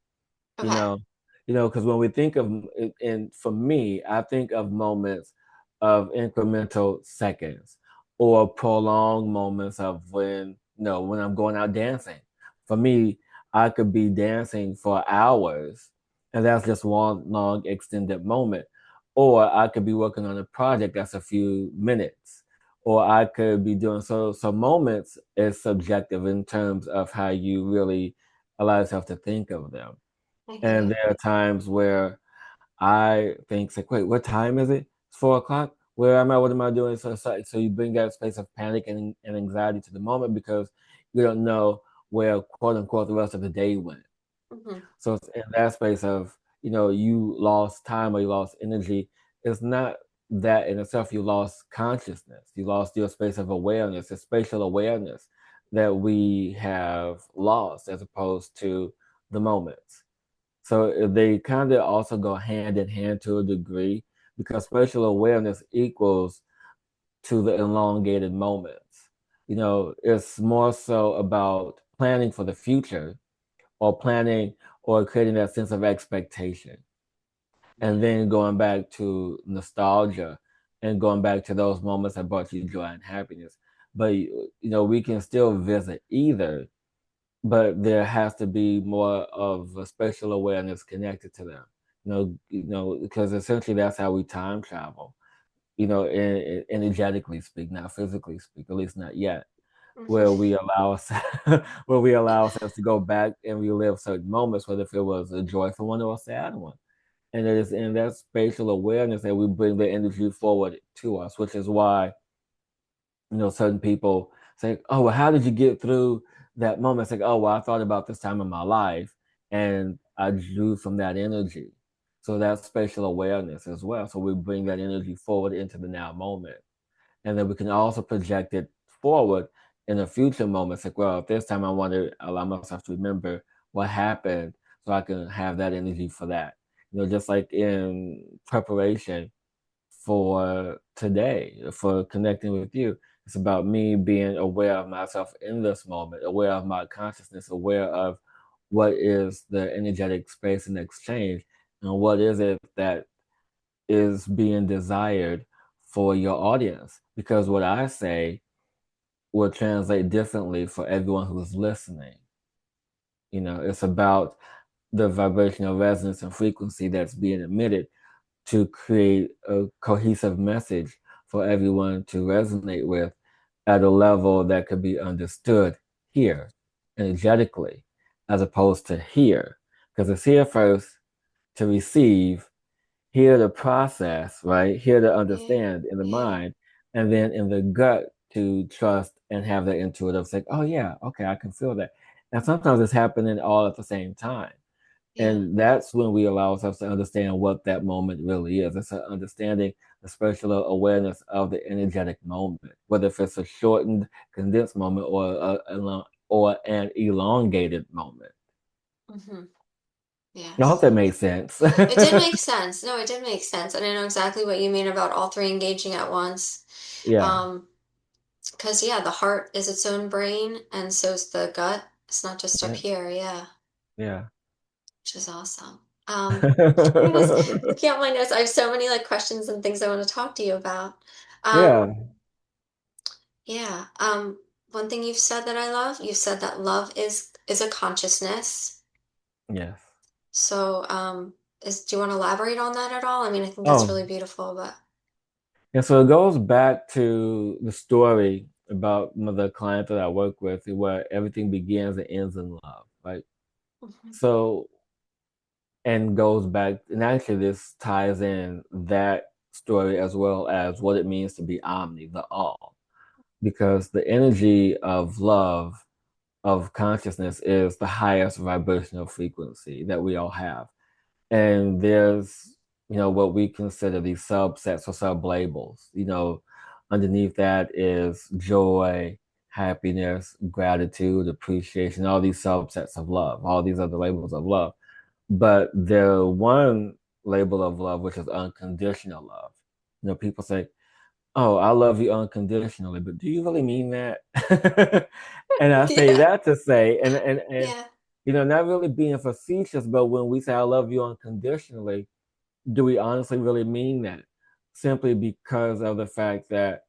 you Okay. know because when we think of, and for me, I think of moments of incremental seconds or prolonged moments of when I'm going out dancing. For me, I could be dancing for hours, and that's just one long extended moment. Or I could be working on a project that's a few minutes. Or I could be doing so moments is subjective in terms of how you really allow yourself to think of them. I hear And you. there are times where I think, like, wait, what time is it? It's 4 o'clock. Where am I? What am I doing? So you bring that space of panic and anxiety to the moment because you don't know where, quote unquote, the rest of the day went. Hmm. So it's in that space of, you lost time or you lost energy. It's not that in itself, you lost consciousness. You lost your space of awareness, a spatial awareness that we have lost as opposed to the moments. So they kind of also go hand in hand to a degree because spatial awareness equals to the elongated moments. It's more so about planning for the future or planning or creating that sense of expectation. Yeah. And then going back to nostalgia and going back to those moments that brought you joy and happiness. But, we can still visit either, but there has to be more of a spatial awareness connected to them. Because essentially that's how we time travel. Energetically speak, not physically speak, at least not yet. Hmm. Where we allow us, where we allow ourselves to go back and relive certain moments, whether if it was a joyful one or a sad one. And it is in that spatial awareness that we bring the energy forward to us, which is why certain people say, "Oh, well, how did you get through that moment?" It's like, "Oh, well, I thought about this time in my life, and I drew from that energy." So that's spatial awareness as well. So we bring that energy forward into the now moment, and then we can also project it forward in a future moment. It's like, well, this time I want to allow myself to remember what happened, so I can have that energy for that. Just like in preparation for today, for connecting with you. It's about me being aware of myself in this moment, aware of my consciousness, aware of what is the energetic space and exchange, and what is it that is being desired for your audience. Because what I say will translate differently for everyone who's listening. It's about the vibrational resonance and frequency that's being emitted to create a cohesive message for everyone to resonate with at a level that could be understood here energetically as opposed to here. Because it's here first to receive, here to process, right? Here to Yeah. understand in the Yeah. mind, and then in the gut to trust and have that intuitive, like, oh yeah, okay, I can feel that. And sometimes it's happening all at the same time. Yeah. And that's when we allow ourselves to understand what that moment really is. It's an understanding the spiritual awareness of the energetic moment, whether if it's a shortened, condensed moment or or an elongated moment. Hmm. I hope Yes. that made sense. It did make sense. No, it did make sense. And I know exactly what you mean about all three engaging at once. Yeah. Um, because yeah, the heart is its own brain, and so is the gut. It's not just up Yeah. here, yeah, Yeah. which is awesome. I was looking at my notes. I have so many like questions and things I want to talk to you about. Um, Yeah. yeah. One thing you've said that I love, you said that love is a consciousness. Yes. So, do you want to elaborate on that at all? I mean, I think that's Oh, really beautiful, but and so it goes back to the story about the client that I work with, where everything begins and ends in love, right? Mhm. So, and goes back, and actually, this ties in that story as well as what it means to be omni, the all, because the energy of love, of consciousness, is the highest vibrational frequency that we all have. And there's, what we consider these subsets or sub labels. Underneath that is joy, happiness, gratitude, appreciation, all these subsets of love, all these other labels of love. But the one label of love, which is unconditional love. People say, "Oh, I love you unconditionally," but do you really mean that? And I say Yeah, that to say, and yeah, not really being facetious, but when we say I love you unconditionally, do we honestly really mean that? Simply because of the fact that,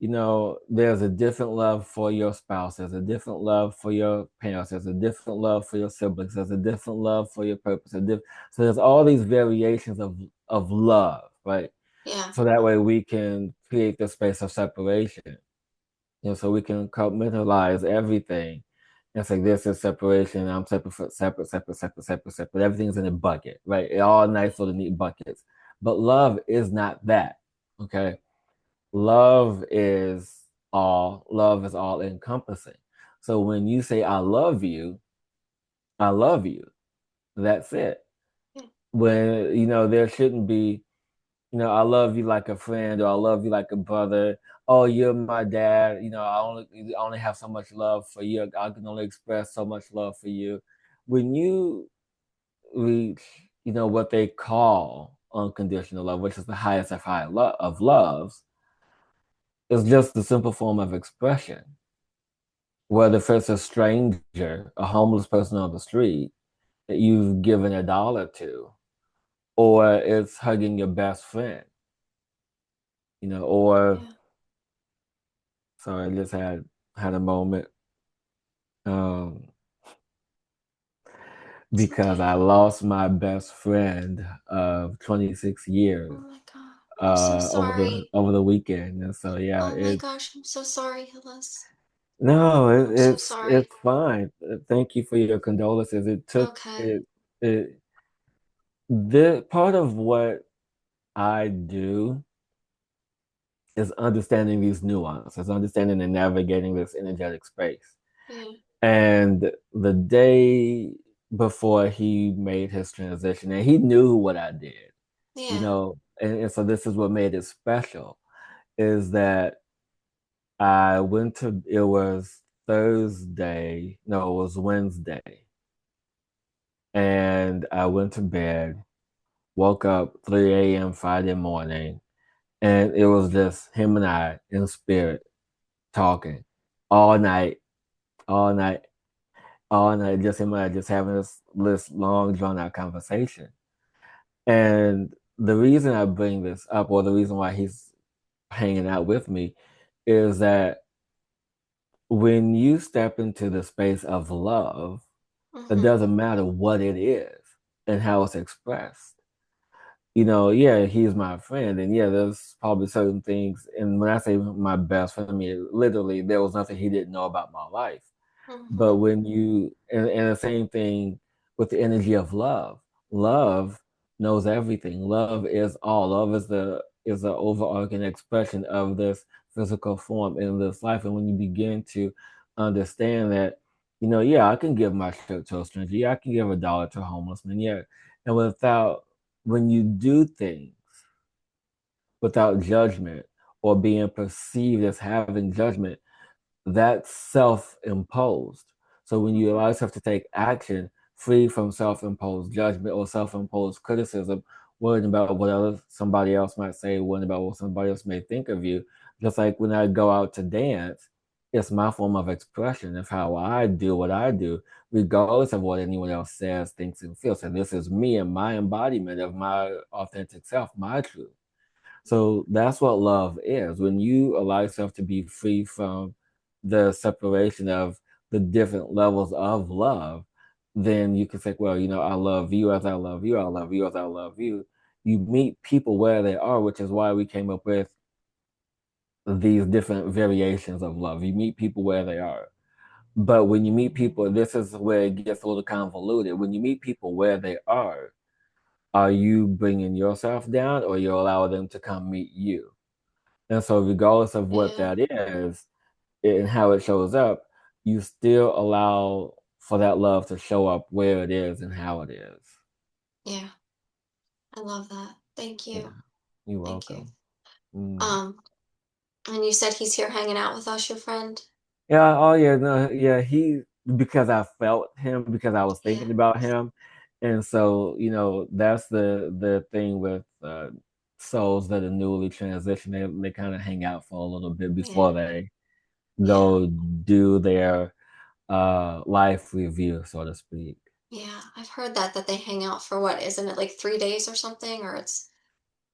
there's a different love for your spouse, there's a different love for your parents, there's a different love for your siblings, there's a different love for your purpose. So there's all these variations of love, right? yeah, So that way we can create the space of separation, so we can compartmentalize everything. It's like this is separation. I'm separate, separate, separate, separate, separate, separate. Everything's in a bucket, right? All nice little neat buckets. But love is not that. Okay. Love is all. Love is all encompassing. So when you say I love you, I love you. That's it. yeah, When there shouldn't be, I love you like a friend, or I love you like a brother. Oh, you're my dad. I only have so much love for you. I can only express so much love for you. When you reach, what they call unconditional love, which is the highest of of loves, is just the simple form of expression. Whether if it's a stranger, a homeless person on the street that you've given $1 to, or it's hugging your best friend, or yeah. sorry, I just had a moment, um, It's because I okay. lost my best friend of 26 Oh years my God. I'm so sorry. over the weekend, and so yeah, Oh my gosh, I'm so sorry, Hillis. no, I'm so sorry. it's fine. Thank you for your condolences. It took Okay. it the part of what I do is understanding these nuances, understanding and navigating this energetic space. Yeah, And the day before he made his transition, and he knew what I did, yeah. and so this is what made it special, is that it was Thursday, no, it was Wednesday, and I went to bed, woke up 3 a.m. Friday morning, and it was just him and I in spirit talking all night, all night, all night, just him and I just having this long drawn out conversation. And the reason I bring this up, or the reason why he's hanging out with me, is that when you step into the space of love, it Mm-hmm. doesn't matter what it is and how it's expressed. Yeah, he's my friend, and yeah, there's probably certain things. And when I say my best friend, I mean literally, there was nothing he didn't know about my life. But Mm-hmm. when and the same thing with the energy of love, love knows everything. Love is all. Love is the overarching expression of this physical form in this life. And when you begin to understand that, yeah, I can give my shirt to a stranger. Yeah, I can give $1 to a homeless man. Yeah. And when you do things without judgment or being perceived as having judgment, that's self-imposed. So when you allow yourself to take action, free from self-imposed judgment or self-imposed criticism, worrying about what somebody else might say, worrying about what somebody else may think of you. Just like when I go out to dance, it's my form of expression of how I do what I do, regardless of what anyone else says, thinks, and feels. And this is me and my embodiment of my authentic self, my truth. So that's what love is. When you allow yourself to be free from the separation of the different levels of love, then you can say, well, I love you as I love you, I love you as I love you. You meet people where they are, which is why we came up with these different variations of love. You meet people where they are. But when you meet people, this is where it gets a little convoluted. When you meet people where they are you bringing yourself down or you allow them to come meet you? And so, regardless of what Yeah. that is and how it shows up, you still allow for that love to show up where it is and how it is. Yeah. I love that. Thank Yeah, you. you're Thank you. welcome. Mm. Um, and you said he's here hanging out with us, your friend? Yeah, oh yeah, no, yeah, because I felt him, because I was Yeah. thinking about him. And so, that's the thing with souls that are newly transitioned. They kind of hang out for a little bit Yeah. before they Yeah. go do their life review, so to speak. Yeah. I've heard that they hang out for what, isn't it like 3 days or something? Or it's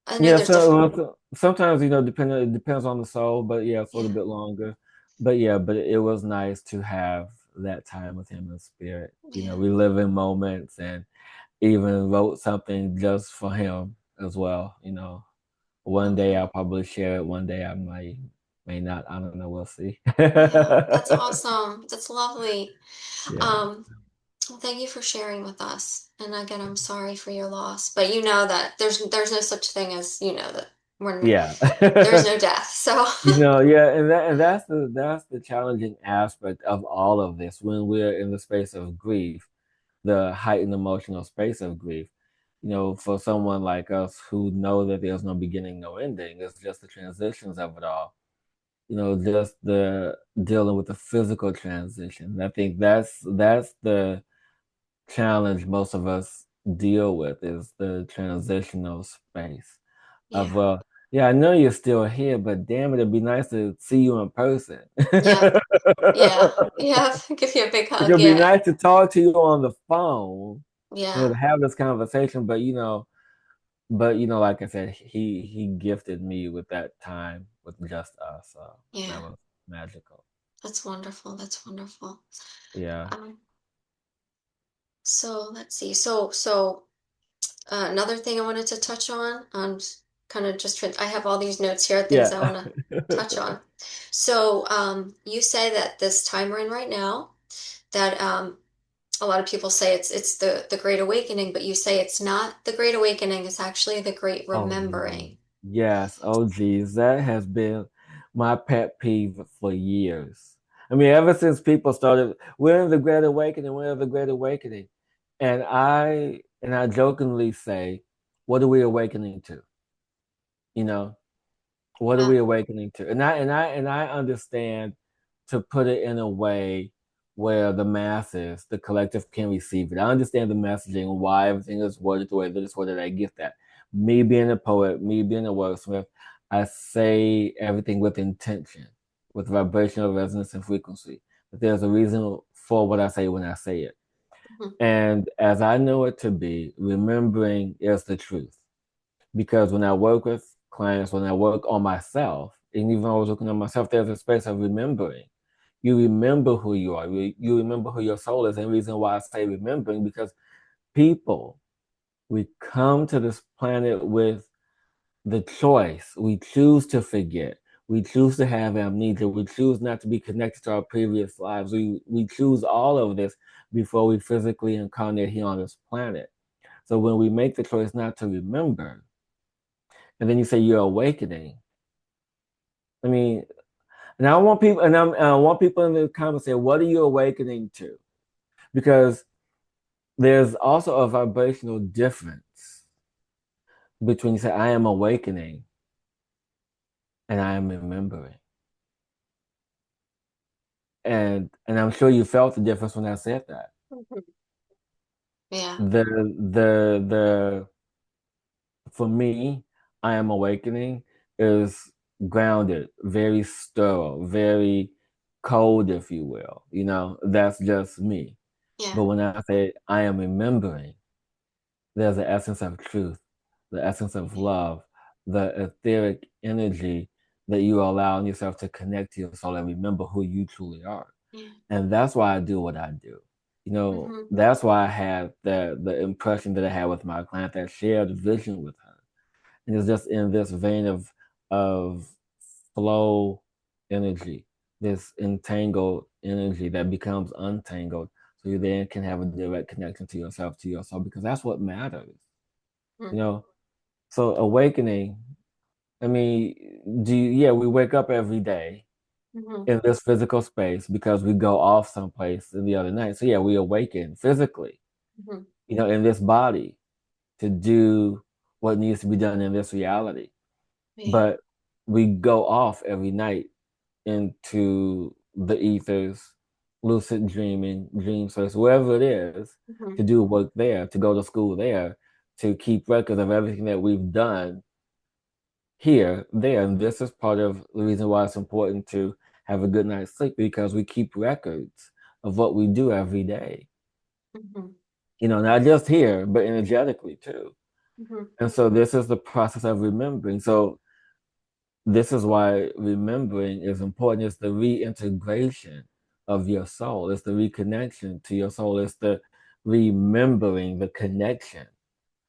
I know Yeah, there's different. so sometimes it depends on the soul, but yeah, it's a little Yeah. bit longer. But yeah, but it was nice to have that time with him in spirit. Yeah. Reliving moments and even wrote something just for him as well. One day Okay. I'll probably share it. One day I may not. I don't know. We'll see. Yeah. That's awesome. That's lovely. Yeah. Um, well, thank you for sharing with us. And again, I'm sorry for your loss, but you know that there's no such thing as, that Yeah. there's no death. So Yeah, and that's the challenging aspect of all of this when we're in the space of grief, the heightened emotional space of grief. For someone like us who know that there's no beginning, no ending, it's just the transitions of it all. Just the dealing with the physical transition. I think that's the challenge most of us deal with is the transitional space of, yeah. well, yeah, I know you're still here, but damn it, it'd be nice to see you in person. Yep. Yeah. Yeah. Give you a big It hug. could be Yeah. nice to talk to you on the phone, Yeah. to have this conversation, but like I said, he gifted me with that time with just us. So that Yeah. was magical. That's wonderful. That's wonderful. Yeah. Um, so let's see. So another thing I wanted to touch on, kind of just, I have all these notes here, things I Yeah. want to touch on. So, you say that this time we're in right now, that a lot of people say it's the Great Awakening, but you say it's not the Great Awakening, it's actually the Great Oh, Remembering. yes. Oh, geez. That has been my pet peeve for years. I mean, ever since people started, we're in the Great Awakening, we're in the Great Awakening. And I jokingly say, what are we awakening to? You know, what are Yeah. we awakening to? And I understand to put it in a way where the masses, the collective can receive it. I understand the messaging, why everything is worded the way that it's worded. I get that. Me being a poet, me being a wordsmith, I say everything with intention, with vibrational resonance and frequency. But there's a reason for what I say when I say it. Mhm. And as I know it to be, remembering is the truth. Because when I work with clients, when I work on myself, and even when I was working on myself, there's a space of remembering. You remember who you are. You remember who your soul is. And the reason why I say remembering, because people, we come to this planet with the choice. We choose to forget. We choose to have amnesia. We choose not to be connected to our previous lives. We choose all of this before we physically incarnate here on this planet. So when we make the choice not to remember, and then you say you're awakening, I mean, and I want people in the comments to say, what are you awakening to? Because there's also a vibrational difference between you say, I am awakening and I am remembering. And I'm sure you felt the difference when I said that. Mhm. Yeah. The for me, I am awakening is grounded, very sterile, very cold, if you will. That's just me. Yeah. But when I say I am remembering, there's the essence of truth, the essence of Yeah. love, the etheric energy that you are allowing yourself to connect to your soul and remember who you truly are. Yeah. And that's why I do what I do. Mm-hmm. That's why I had the impression that I had with my client, that shared vision with her. And it's just in this vein of flow energy, this entangled energy that becomes untangled. So you then can have a direct connection to yourself, to your soul, because that's what matters. Mm-hmm. You know, so awakening, I mean, yeah, we wake up every day Mm-hmm. in this physical space because we go off someplace in the other night. So yeah, we awaken physically, Mm-hmm. in this body to do what needs to be done in this reality. Yeah. But we go off every night into the ethers, lucid dreaming, dream space, wherever it is, Mm-hmm. to do work there, to go to school there, to keep records of everything that we've done here, there. And this is part of the reason why it's important to have a good night's sleep, because we keep records of what we do every day. Mm-hmm. Not just here, but energetically too. Mm-hmm. And so this is the process of remembering. So this is why remembering is important. It's the reintegration of your soul. It's the reconnection to your soul. It's the remembering the connection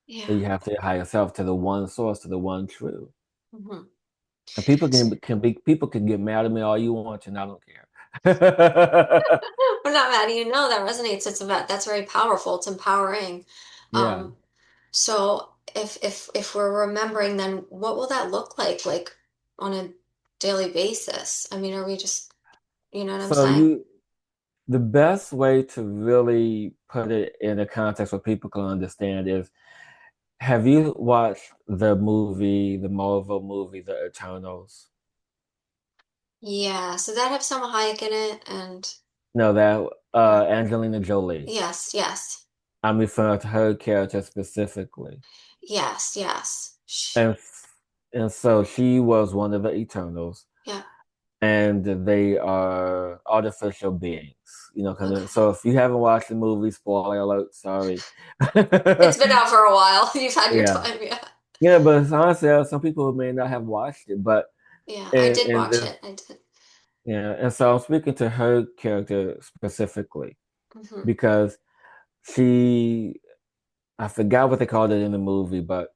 that Yeah. you have to your higher self, to the one source, to the one true. Mm-hmm. And people people can get mad at me all you want, and I don't care. I'm not mad at you. No, that resonates. That's very powerful. It's empowering. Yeah. Um, so if we're remembering, then what will that look like on a daily basis? I mean, are we just, you know what I'm So saying? the best way to really put it in a context where people can understand is, have you watched the Marvel movie, The Eternals? Yeah. So that have Selma Hayek in it, and No, that uh, Angelina Jolie. yes, yes, I'm referring to her character specifically. yes, yes. And and so she was one of the Eternals, Yeah. and they are artificial beings. Kind of. Okay. So if you haven't watched the movie, spoiler alert, sorry. It's been out for a while. You've had your Yeah. time, yeah. Yeah, but honestly, some people may not have watched it, but Yeah, I did in watch this, it. I did. yeah, and so I'm speaking to her character specifically Hmm. because she, I forgot what they called it in the movie, but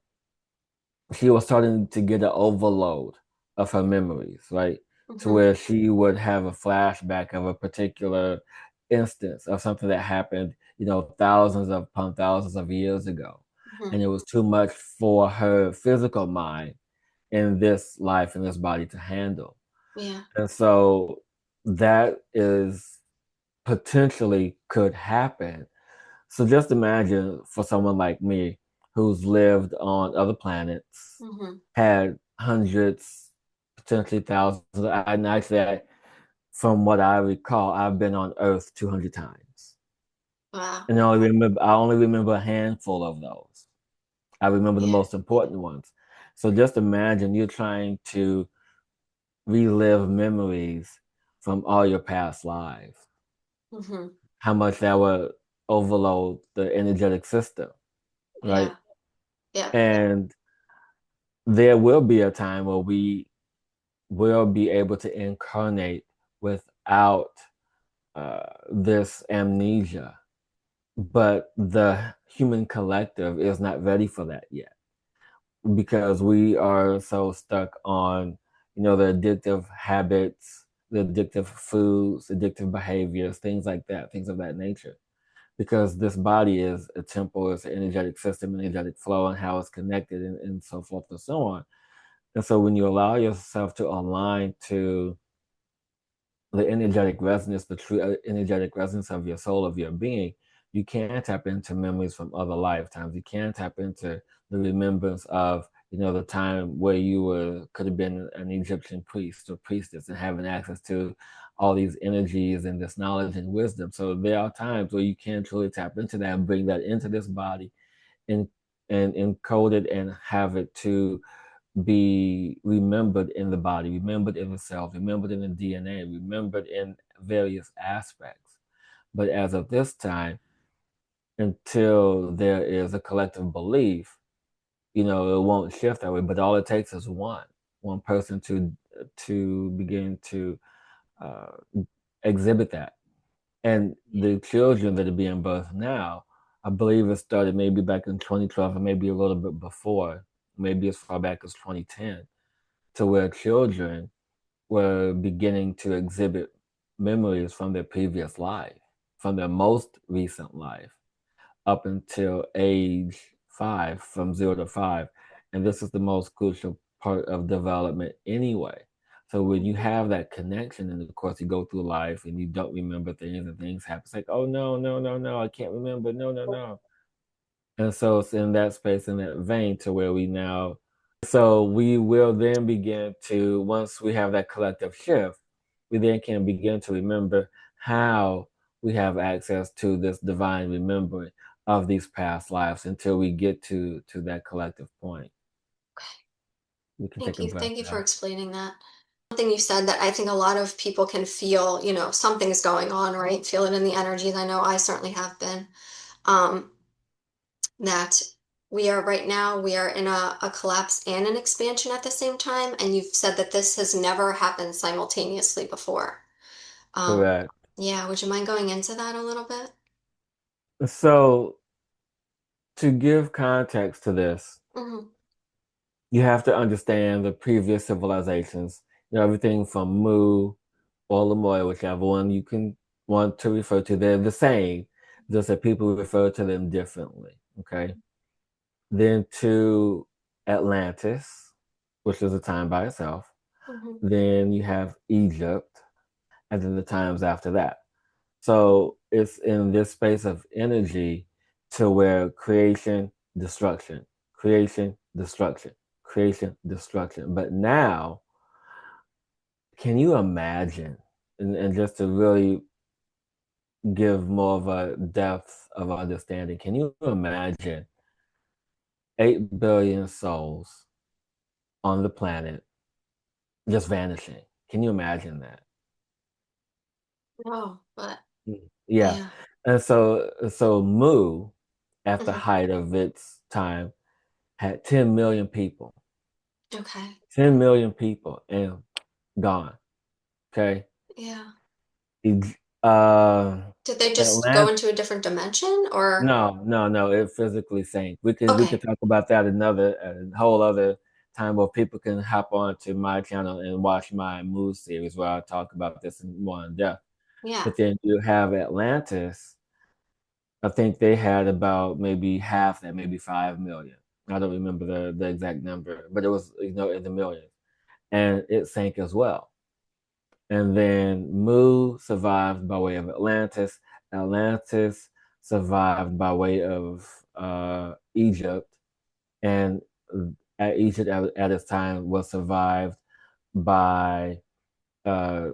she was starting to get an overload of her memories, right? To Hmm. where she would have a flashback of a particular instance of something that happened, thousands upon thousands of years ago. Hmm. And it was too much for her physical mind in this life, in this body to handle. Yeah. And so that is potentially could happen. So just imagine for someone like me who's lived on other planets, Hmm. had hundreds, potentially thousands. And actually, from what I recall, I've been on Earth 200 times. Wow. And I only remember a handful of those. I remember the Yeah. most important ones. So just imagine you're trying to relive memories from all your past lives. Hmm. How much that would overload the energetic system, right? Yeah. Yeah. And there will be a time where we will be able to incarnate without this amnesia, but the human collective is not ready for that yet, because we are so stuck on, the addictive habits, the addictive foods, addictive behaviors, things like that, things of that nature. Because this body is a temple, it's an energetic system, energetic flow, and how it's connected, and so forth and so on. And so when you allow yourself to align to the energetic resonance, the true energetic resonance of your soul, of your being, you can tap into memories from other lifetimes. You can tap into the remembrance of, the time where you could have been an Egyptian priest or priestess, and having access to all these energies and this knowledge and wisdom. So there are times where you can truly tap into that and bring that into this body and encode it and have it to be remembered in the body, remembered in the cells, remembered in the DNA, remembered in various aspects. But as of this time, until there is a collective belief, it won't shift that way. But all it takes is one person to begin to uh, exhibit that. And the children that are being birthed now, I believe it started maybe back in 2012 or maybe a little bit before, maybe as far back as 2010, to where children were beginning to exhibit memories from their previous life, from their most recent life, up until age 5, from 0 to 5. And this is the most crucial part of development anyway. So when you have that connection, and of course you go through life and you don't remember things and things happen, it's like, oh no, no, no, no, I can't remember, no, no, no. And so it's in that space, in that vein, to where we will then begin to, once we have that collective shift, we then can begin to remember how we have access to this divine remembering of these past lives until we get to that collective point. We can take Thank a you. breath Thank you for now. explaining that. Something you said that I think a lot of people can feel, something's going on, right? Feel it in the energies. I know I certainly have been. Um, that we are in a collapse and an expansion at the same time. And you've said that this has never happened simultaneously before. Um, Correct. yeah, would you mind going into that a little bit? So to give context to this, Hmm. you have to understand the previous civilizations, everything from Mu or Lemuria, whichever one you can want to refer to, they're the same, just that people refer to them differently. Okay. Then to Atlantis, which is a time by itself. Hmm. Then you have Egypt, and then the times after that. So it's in this space of energy to where creation, destruction, creation, destruction. But now, can you imagine, and just to really give more of a depth of understanding, can you imagine 8 billion souls on the planet just vanishing? Can you imagine that? No, but Yeah. yeah. And so Mu, at the Hmm. height of its time, had 10 million people. Okay. 10 million people and gone. Okay. Yeah. Ex- Uh Did they just go Atlanta. into a different dimension or? No, no, no. It physically sank. We could Okay. talk about that another a whole other time where people can hop on to my channel and watch my Mu series where I talk about this in more in depth. Yeah. But then you have Atlantis. I think they had about maybe half that, maybe 5 million. I don't remember the exact number, but it was in the millions, and it sank as well. And then Mu survived by way of Atlantis. Atlantis survived by way of Egypt, and Egypt at its time was survived by uh,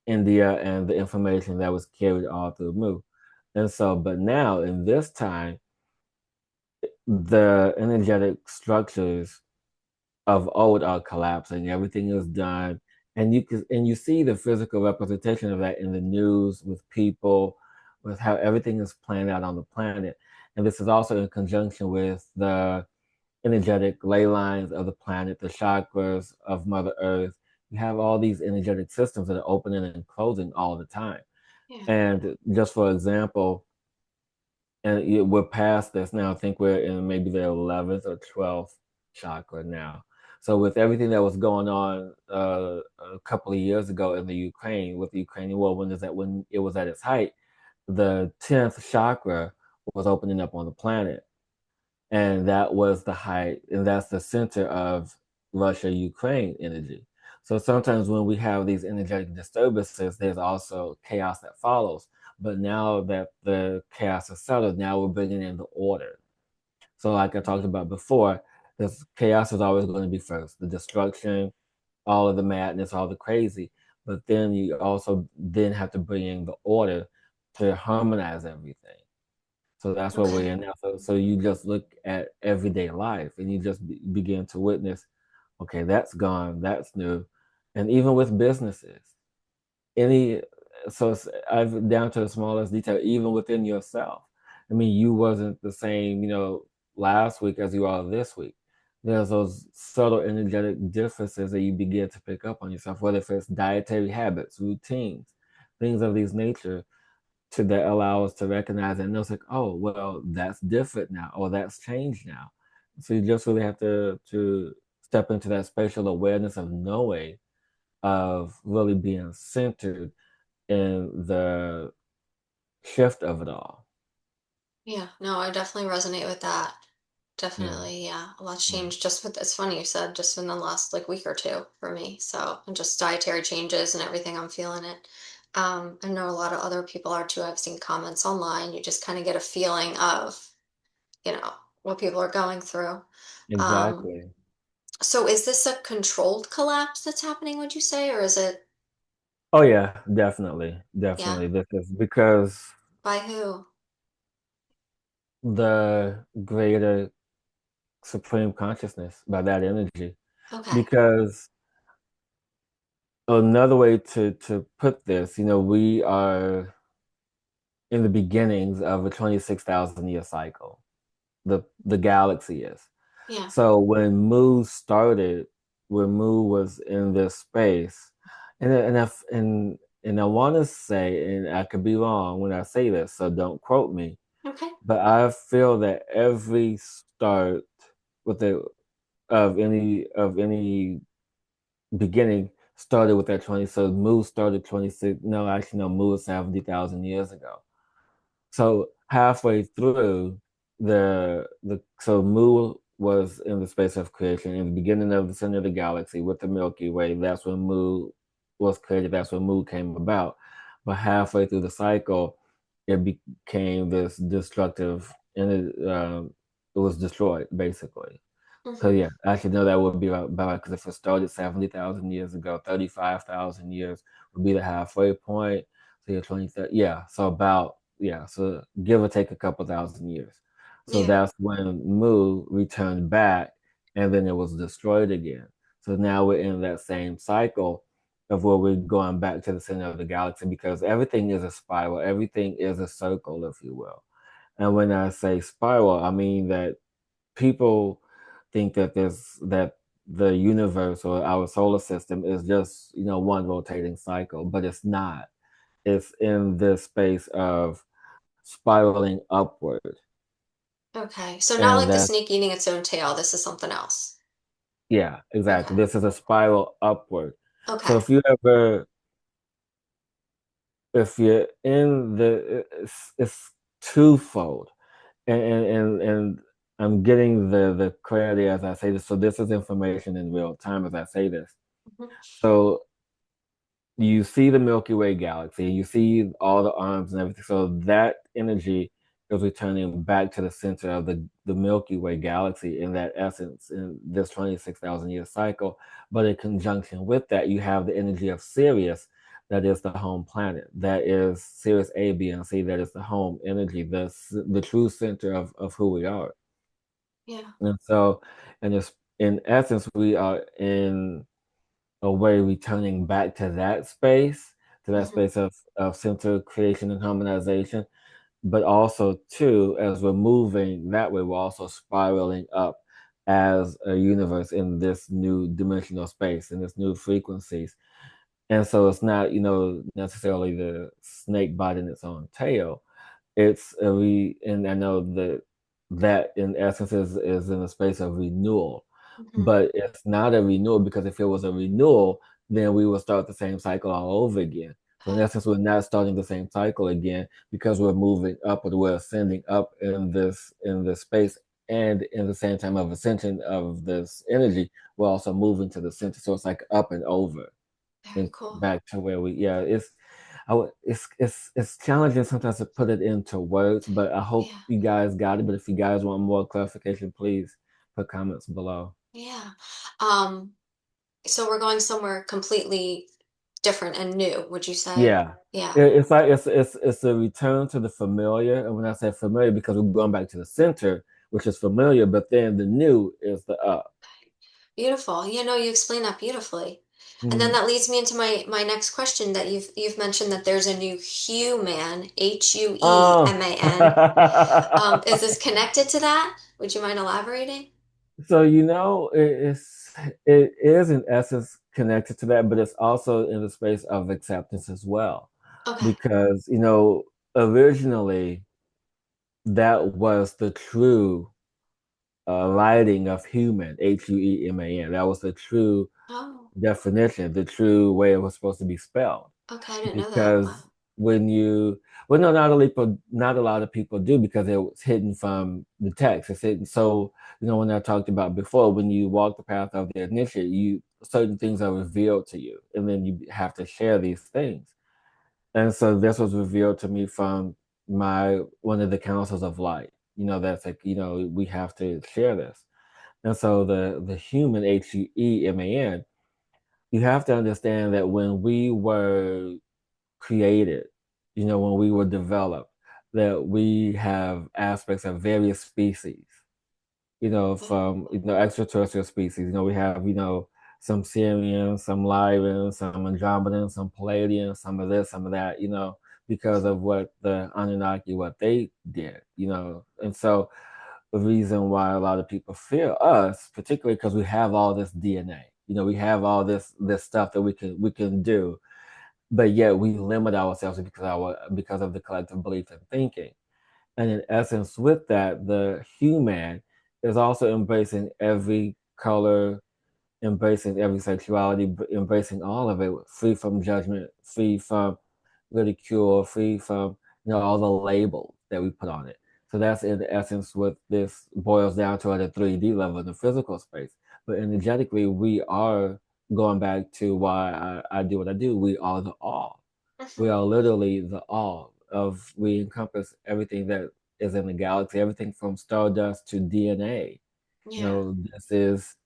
India and the information that was carried all through Mu. And so, but now in this time, the energetic structures of old are collapsing. Everything is done, and you see the physical representation of that in the news with people, with how everything is planned out on the planet. And this is also in conjunction with the energetic ley lines of the planet, the chakras of Mother Earth. You have all these energetic systems that are opening and closing all the time. Yeah. And just for example, and we're past this now. I think we're in maybe the 11th or 12th chakra now. So with everything that was going on a couple of years ago in the Ukraine with the Ukrainian war, when it was at its height, the 10th chakra was opening up on the planet, and that was the height, and that's the center of Russia Ukraine energy. So sometimes when we have these energetic disturbances, there's also chaos that follows. But now that the chaos is settled, now we're bringing in the order. So, like I talked about before, this chaos is always going to be first, the destruction, all of the madness, all the crazy. but then you also then have to bring in the order to harmonize everything. So that's what we're Okay. in now. So you just look at everyday life and you just begin to witness, okay, that's gone, that's new. And even with businesses, any so it's I've down to the smallest detail, even within yourself. I mean, you wasn't the same, last week as you are this week. There's those subtle energetic differences that you begin to pick up on yourself, whether if it's dietary habits, routines, things of these nature, to that allow us to recognize and know it's like, oh, well, that's different now, or that's changed now. So you just really have to step into that spatial awareness of knowing, of really being centered in the shift of it all. Yeah, no, I definitely resonate with that. Yeah, Definitely, yeah. A lot's yeah, changed just with, it's funny you said, just in the last like week or two for me. So, and just dietary changes and everything, I'm feeling it. I know a lot of other people are too. I've seen comments online. You just kind of get a feeling of, you know, what people are going through. Um, exactly. so is this a controlled collapse that's happening, would you say, or is it, Oh yeah, definitely, yeah, definitely. This is because by who? the greater supreme consciousness by that energy. Okay. Because another way to put this, we are in the beginnings of a 26,000 year cycle. The galaxy is. Yeah. So when Mu was in this space, and I want to say, and I could be wrong when I say this, so don't quote me, Okay. but I feel that every start with the of any beginning started with that 20. So Mu started 26. No, actually, no, Mu was 70,000 years ago. So halfway through the so Mu was in the space of creation in the beginning of the center of the galaxy with the Milky Way. That's when Mu was created. That's when Mu came about. But halfway through the cycle, it became this destructive, and it was destroyed basically. So Mm-hmm. yeah, actually no, that would be about right because if it started 70,000 years ago, 35,000 years would be the halfway point. So you're 20, yeah. So about yeah, so give or take a couple thousand years. So Yeah. that's when Mu returned back, and then it was destroyed again. So now we're in that same cycle of where we're going back to the center of the galaxy because everything is a spiral, everything is a circle, if you will. And when I say spiral, I mean that people think that the universe or our solar system is just one rotating cycle, but it's not. It's in this space of spiraling upward, Okay. So not and like the that's snake eating its own tail. This is something else. yeah, exactly. Okay. This is a spiral upward. So Okay. if you're in it's twofold, and I'm getting the clarity as I say this. So this is information in real time as I say this. Mhm. So you see the Milky Way galaxy, you see all the arms and everything. So that energy is returning back to the center of the Milky Way galaxy in that essence in this 26,000 year cycle. But in conjunction with that, you have the energy of Sirius, that is the home planet. That is Sirius A, B, and C, that is the home energy, the true center of who we are. Yeah. And so, and it's, in essence, we are in a way returning back to that Hmm. space of center creation and harmonization. But also, too, as we're moving that way, we're also spiraling up as a universe in this new dimensional space, in this new frequencies. And so it's not, necessarily the snake biting its own tail. And I know that in essence is in a space of renewal, Hmm. but it's not a renewal because if it was a renewal, then we would start the same cycle all over again. So in Okay. essence, we're not starting the same cycle again because we're moving upward, we're ascending up in this space, and in the same time of ascension of this energy, we're also moving to the center. So it's like up and over Very and cool. back to where we yeah it's challenging sometimes to put it into words, but I hope Yeah. you guys got it. But if you guys want more clarification, please put comments below. Yeah. Um, so we're going somewhere completely. different and new, would you say? Yeah. Yeah. It's like it's a return to the familiar. And when I say familiar, because we're going back to the center, which is familiar, but then the new is the up. Beautiful. You explain that beautifully. And then Mhm. that leads me into my next question that you've mentioned that there's a new human, Oh. Hueman. Is this connected to that? Would you mind elaborating? So it is in essence connected to that, but it's also in the space of acceptance as well. Okay. Because, originally that was the true writing of human, Hueman. That was the true Oh, definition, the true way it was supposed to be spelled. okay. I didn't know that. Because Wow. when you, well, no, not a lot of people do because it was hidden from the text. It's hidden. So, when I talked about before, when you walk the path of the initiate, certain things are revealed to you, and then you have to share these things. And so this was revealed to me from my one of the councils of light. That's like, we have to share this. And so the human Hueman, you have to understand that when we were created, when we were developed, that we have aspects of various species, from extraterrestrial species. We have, some Sirians, some Lyrians, some Andromedans, some Palladians, some of this, some of that, because Mhm. of what the Anunnaki, what they did, and so the reason why a lot of people fear us, particularly because we have all this DNA. We have all this stuff that we can do, but yet we limit ourselves because of the collective belief and thinking. And in essence, with that, the human is also embracing every color, embracing every sexuality, embracing all of it, free from judgment, free from ridicule, free from all the labels that we put on it. So that's in essence what this boils down to at a 3D level in the physical space. But energetically, we are going back to why I do what I do. We are the all. We Mhm. are literally the all of. We encompass everything that is in the galaxy, everything from stardust to DNA. Yeah. This is,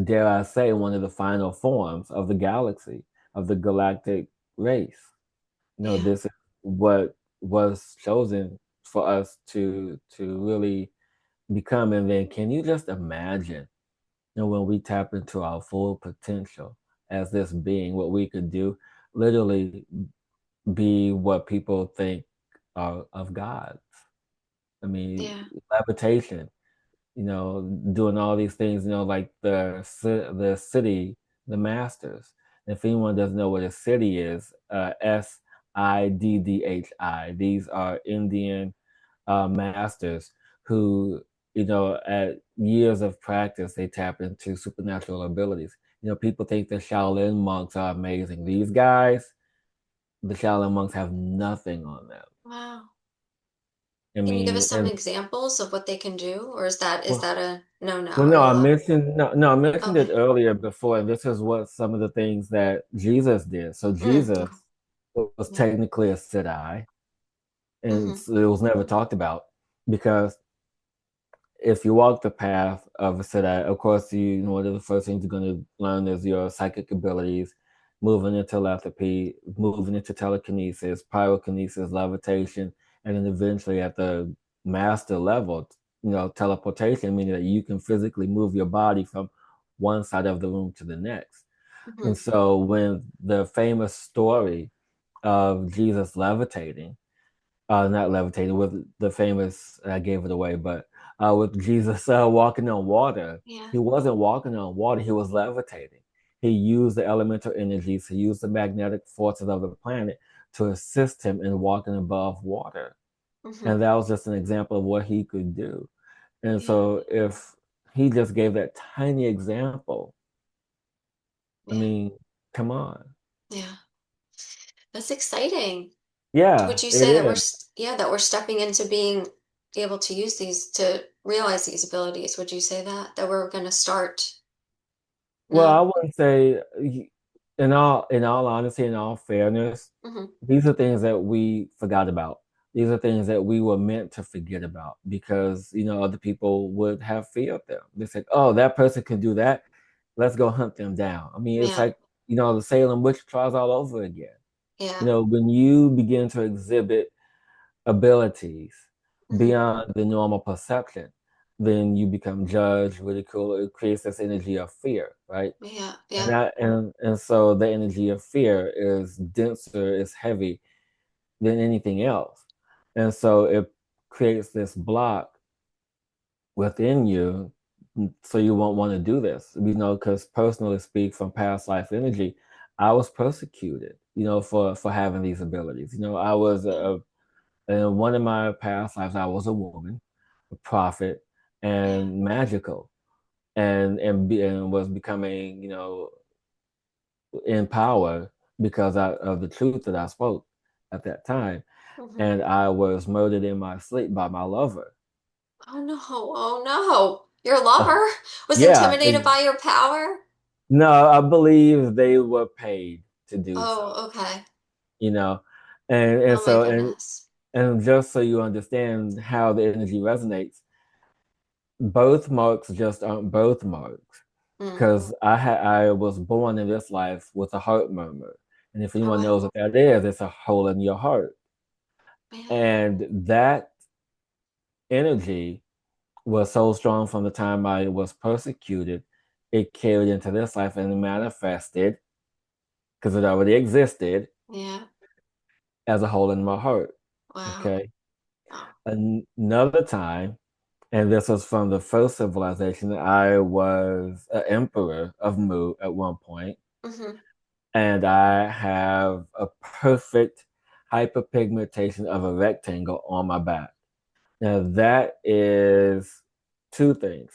dare I say, one of the final forms of the galaxy, of the galactic race. Yeah. This is what was chosen for us to really become. And then can you just imagine, when we tap into our full potential as this being, what we could do, literally be what people think of gods. I mean, Yeah. levitation, doing all these things, like the city, the masters. If anyone doesn't know what a city is, Siddhi. These are Indian masters who, at years of practice, they tap into supernatural abilities. People think the Shaolin monks are amazing. These guys, the Shaolin monks have nothing on them. Wow. I Can you give us mean, some and examples of what they can do, or is well, that a no-no Well, or no, a I low? mentioned no, I mentioned it Okay. earlier before, and this is what some of the things that Jesus did. So Jesus Okay. was Yeah. technically a Siddhi, and Mm-hmm. it was never talked about because if you walk the path of a Siddhi, of course, one of the first things you're going to learn is your psychic abilities, moving into telepathy, moving into telekinesis, pyrokinesis, levitation, and then eventually at the master level, teleportation, meaning that you can physically move your body from one side of the room to the next. And Mm-hmm. so when the famous story of Jesus levitating, not levitating, with the famous, I gave it away, but with Jesus walking on water, Yeah. he wasn't walking on water, he was levitating. He used the elemental energies, he used the magnetic forces of the planet to assist him in walking above water. Mm-hmm. And that was just an example of what he could do. And Yeah. so if he just gave that tiny example, I Yeah. mean, come on. Yeah. That's exciting. Yeah, Would you it say that is. yeah, that we're stepping into being able to use these to realize these abilities? Would you say that we're going to start? Well, I No. wouldn't say, in all honesty, in all fairness, Mm-hmm. these are things that we forgot about. These are things that we were meant to forget about because other people would have fear of them. They said, "Oh, that person can do that. Let's go hunt them down." I mean, it's Yeah. like the Salem witch trials all over again. Yeah. When you begin to exhibit abilities Hmm. beyond the normal perception, then you become judged, ridiculed. It creates this energy of fear, right? Yeah. And Yeah. so the energy of fear is denser, is heavy than anything else. And so it creates this block within you, so you won't want to do this, because personally speak from past life energy, I was persecuted, for having these abilities. I was Yeah. in one of my past lives, I was a woman, a prophet, Yeah. and magical, and was becoming, in power because of the truth that I spoke at that time. Hmm. And I was murdered in my sleep by my lover. Oh no. Oh no. Your Uh, lover was yeah. intimidated by your power? No, I believe they were paid to do so. Oh, okay. You know, and Oh my so goodness. and just so you understand how the energy resonates, birthmarks just aren't birthmarks, Hmm. because I was born in this life with a heart murmur, and if Oh anyone wow. knows what that is, it's a hole in your heart, Yeah. and that energy was so strong from the time I was persecuted, it carried into this life and manifested because it already existed Yeah. as a hole in my heart. Wow. Okay. Wow. Another time, and this was from the first civilization, I was an emperor of Mu at one point, Hmm. and I have a perfect hyperpigmentation of a rectangle on my back. Now, that is two things.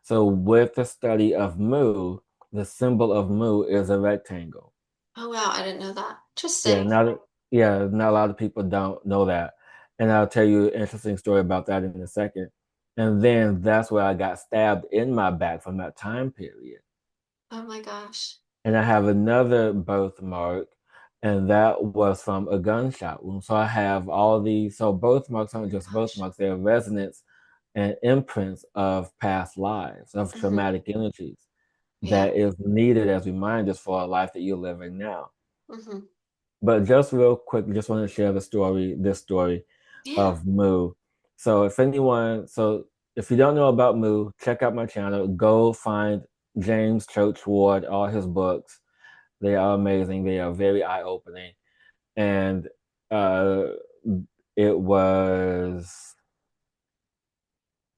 So, with the study of Mu, the symbol of Mu is a rectangle. Oh wow. I didn't know that. Yeah, Interesting. not a lot of people don't know that. And I'll tell you an interesting story about that in a second. And then that's where I got stabbed in my back from that time period. Oh my gosh. And I have another birthmark, and that was from a gunshot wound. So I have all these. So birthmarks aren't just Gosh. birthmarks; they're resonance and imprints of past lives, of Hmm. traumatic energies Yeah. that is needed as reminders for a life that you're living now. Hmm. But just real quick, just want to share this story Yeah. of Moo. So if you don't know about Moo, check out my channel. Go find James Church Ward, all his books. They are amazing. They are very eye-opening. And uh, it was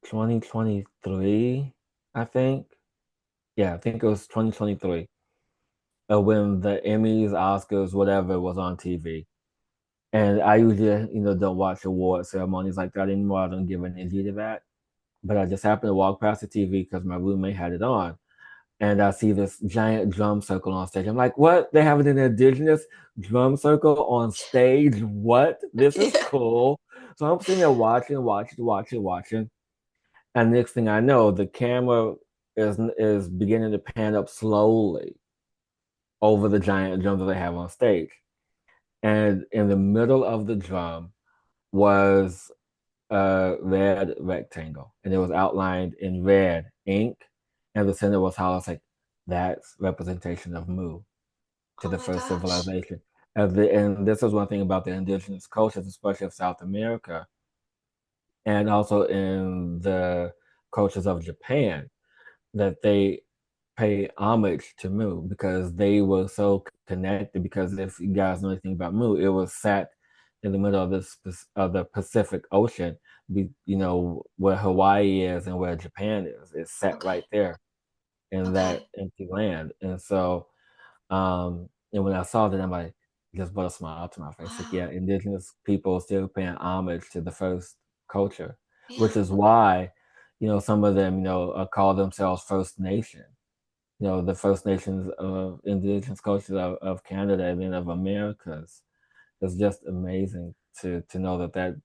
2023, I think. Yeah, I think it was 2023 when the Emmys, Oscars, whatever was on TV. And I usually, don't watch award ceremonies like that anymore. I don't give an energy to that. But I just happened to walk past the TV because my roommate had it on. And I see this giant drum circle on stage. I'm like, what? They have an indigenous drum circle on stage? What? This is Yeah. cool. So I'm sitting there watching. And next thing I know, the camera is beginning to pan up slowly over the giant drum that they have on stage. And in the middle of the drum was a red rectangle, and it was outlined in red ink, and the center was hollow. It's like that's representation of Mu to Oh the my first gosh. civilization. And this is one thing about the indigenous cultures, especially of South America, and also in the cultures of Japan, that they pay homage to Mu because they were so connected. Because if you guys know anything about Mu, it was sat in the middle of the Pacific Ocean, where Hawaii is and where Japan is. It's set Okay. right there in that Okay. empty land. And so, and when I saw that, I'm like, just brought a smile to my face. Like, Wow. yeah, indigenous people still paying homage to the first culture, which Yeah. is why, some of them, call themselves First Nation. The First Nations of indigenous cultures of Canada and then of Americas. It's just amazing to know that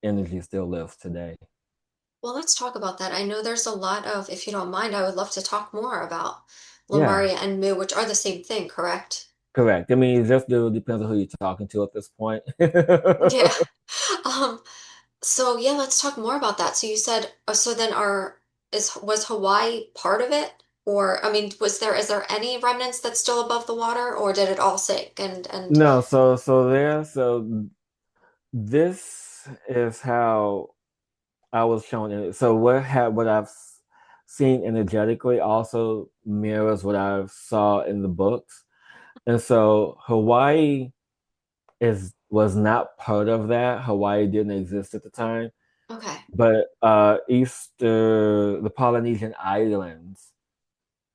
energy still lives today. Well, let's talk about that. I know there's a lot of, if you don't mind, I would love to talk more about Yeah, Lumeria and Mu, which are the same thing, correct? correct. I mean, it just depends on who you're talking to at this point. Yeah. Um, so yeah, let's talk more about that. So you said, so then was Hawaii part of it? Or, I mean, is there any remnants that's still above the water, or did it all sink? And No, so this is how I was shown it. So what I've seen energetically also mirrors what I saw in the books. And so Hawaii is was not part of that. Hawaii didn't exist at the time, okay, but the Polynesian islands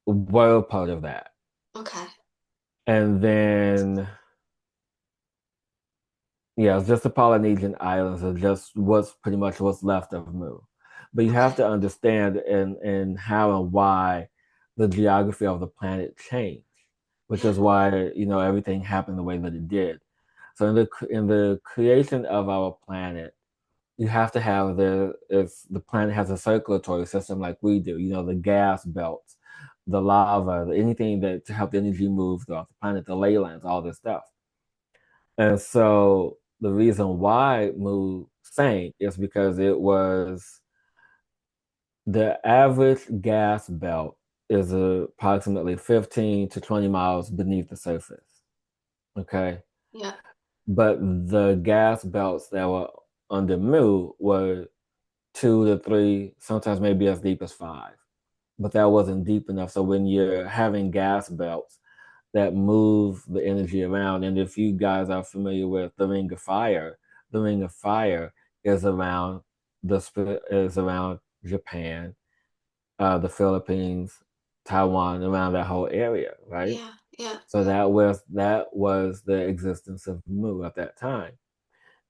were part of that. okay, And then yeah, it's just the Polynesian islands are just what's pretty much what's left of Mu. But you have okay, to understand and how and why the geography of the planet changed, which yeah, is why everything happened the way that it did. So in the creation of our planet, you have to have if the planet has a circulatory system like we do, the gas belts, the lava, anything that to help the energy move throughout the planet, the ley lines, all this stuff. And so the reason why Mu sank is because it was the average gas belt is approximately 15 to 20 miles beneath the surface. Okay. yeah, But the gas belts that were under Mu were 2 to 3, sometimes maybe as deep as 5. But that wasn't deep enough. So when you're having gas belts that move the energy around, and if you guys are familiar with the Ring of Fire is around is around Japan, the Philippines, Taiwan, around that whole area, right? yeah, yeah, So that was the existence of Mu at that time.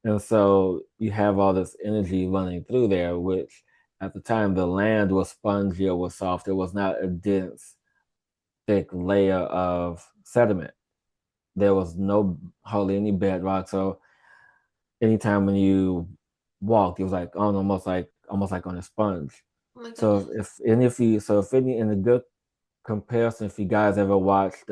And so you have all this energy running through there, which at the time the land was spongy or was soft. It was not a dense, thick layer of sediment. There was no hardly any bedrock. So anytime when you walked, it was like almost like on a sponge. oh my So goodness. if any in a good comparison, if you guys ever watched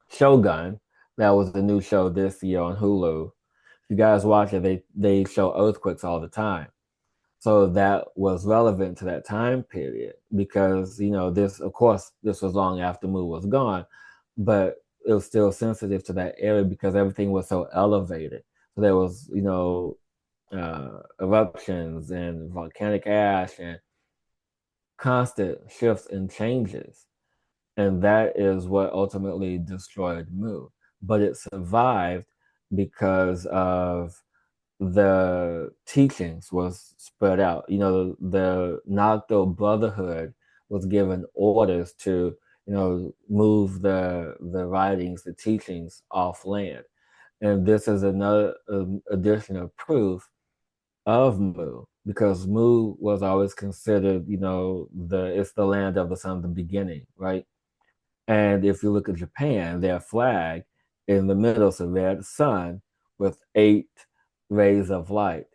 Shogun, that was the new show this year on Hulu. If you guys watch it, they show earthquakes all the time. So that was relevant to that time period because this, of course, this was long after Mu was gone, but it was still sensitive to that area because everything was so elevated. So there was eruptions and volcanic ash and constant shifts and changes, and that is what ultimately destroyed Mu. But it survived because of the teachings was spread out. The Nocto Brotherhood was given orders to, move the writings, the teachings off land. And this is another addition of proof of Mu, because Mu was always considered, it's the land of the sun, the beginning, right? And if you look at Japan, their flag in the middle is a red sun with 8 rays of light.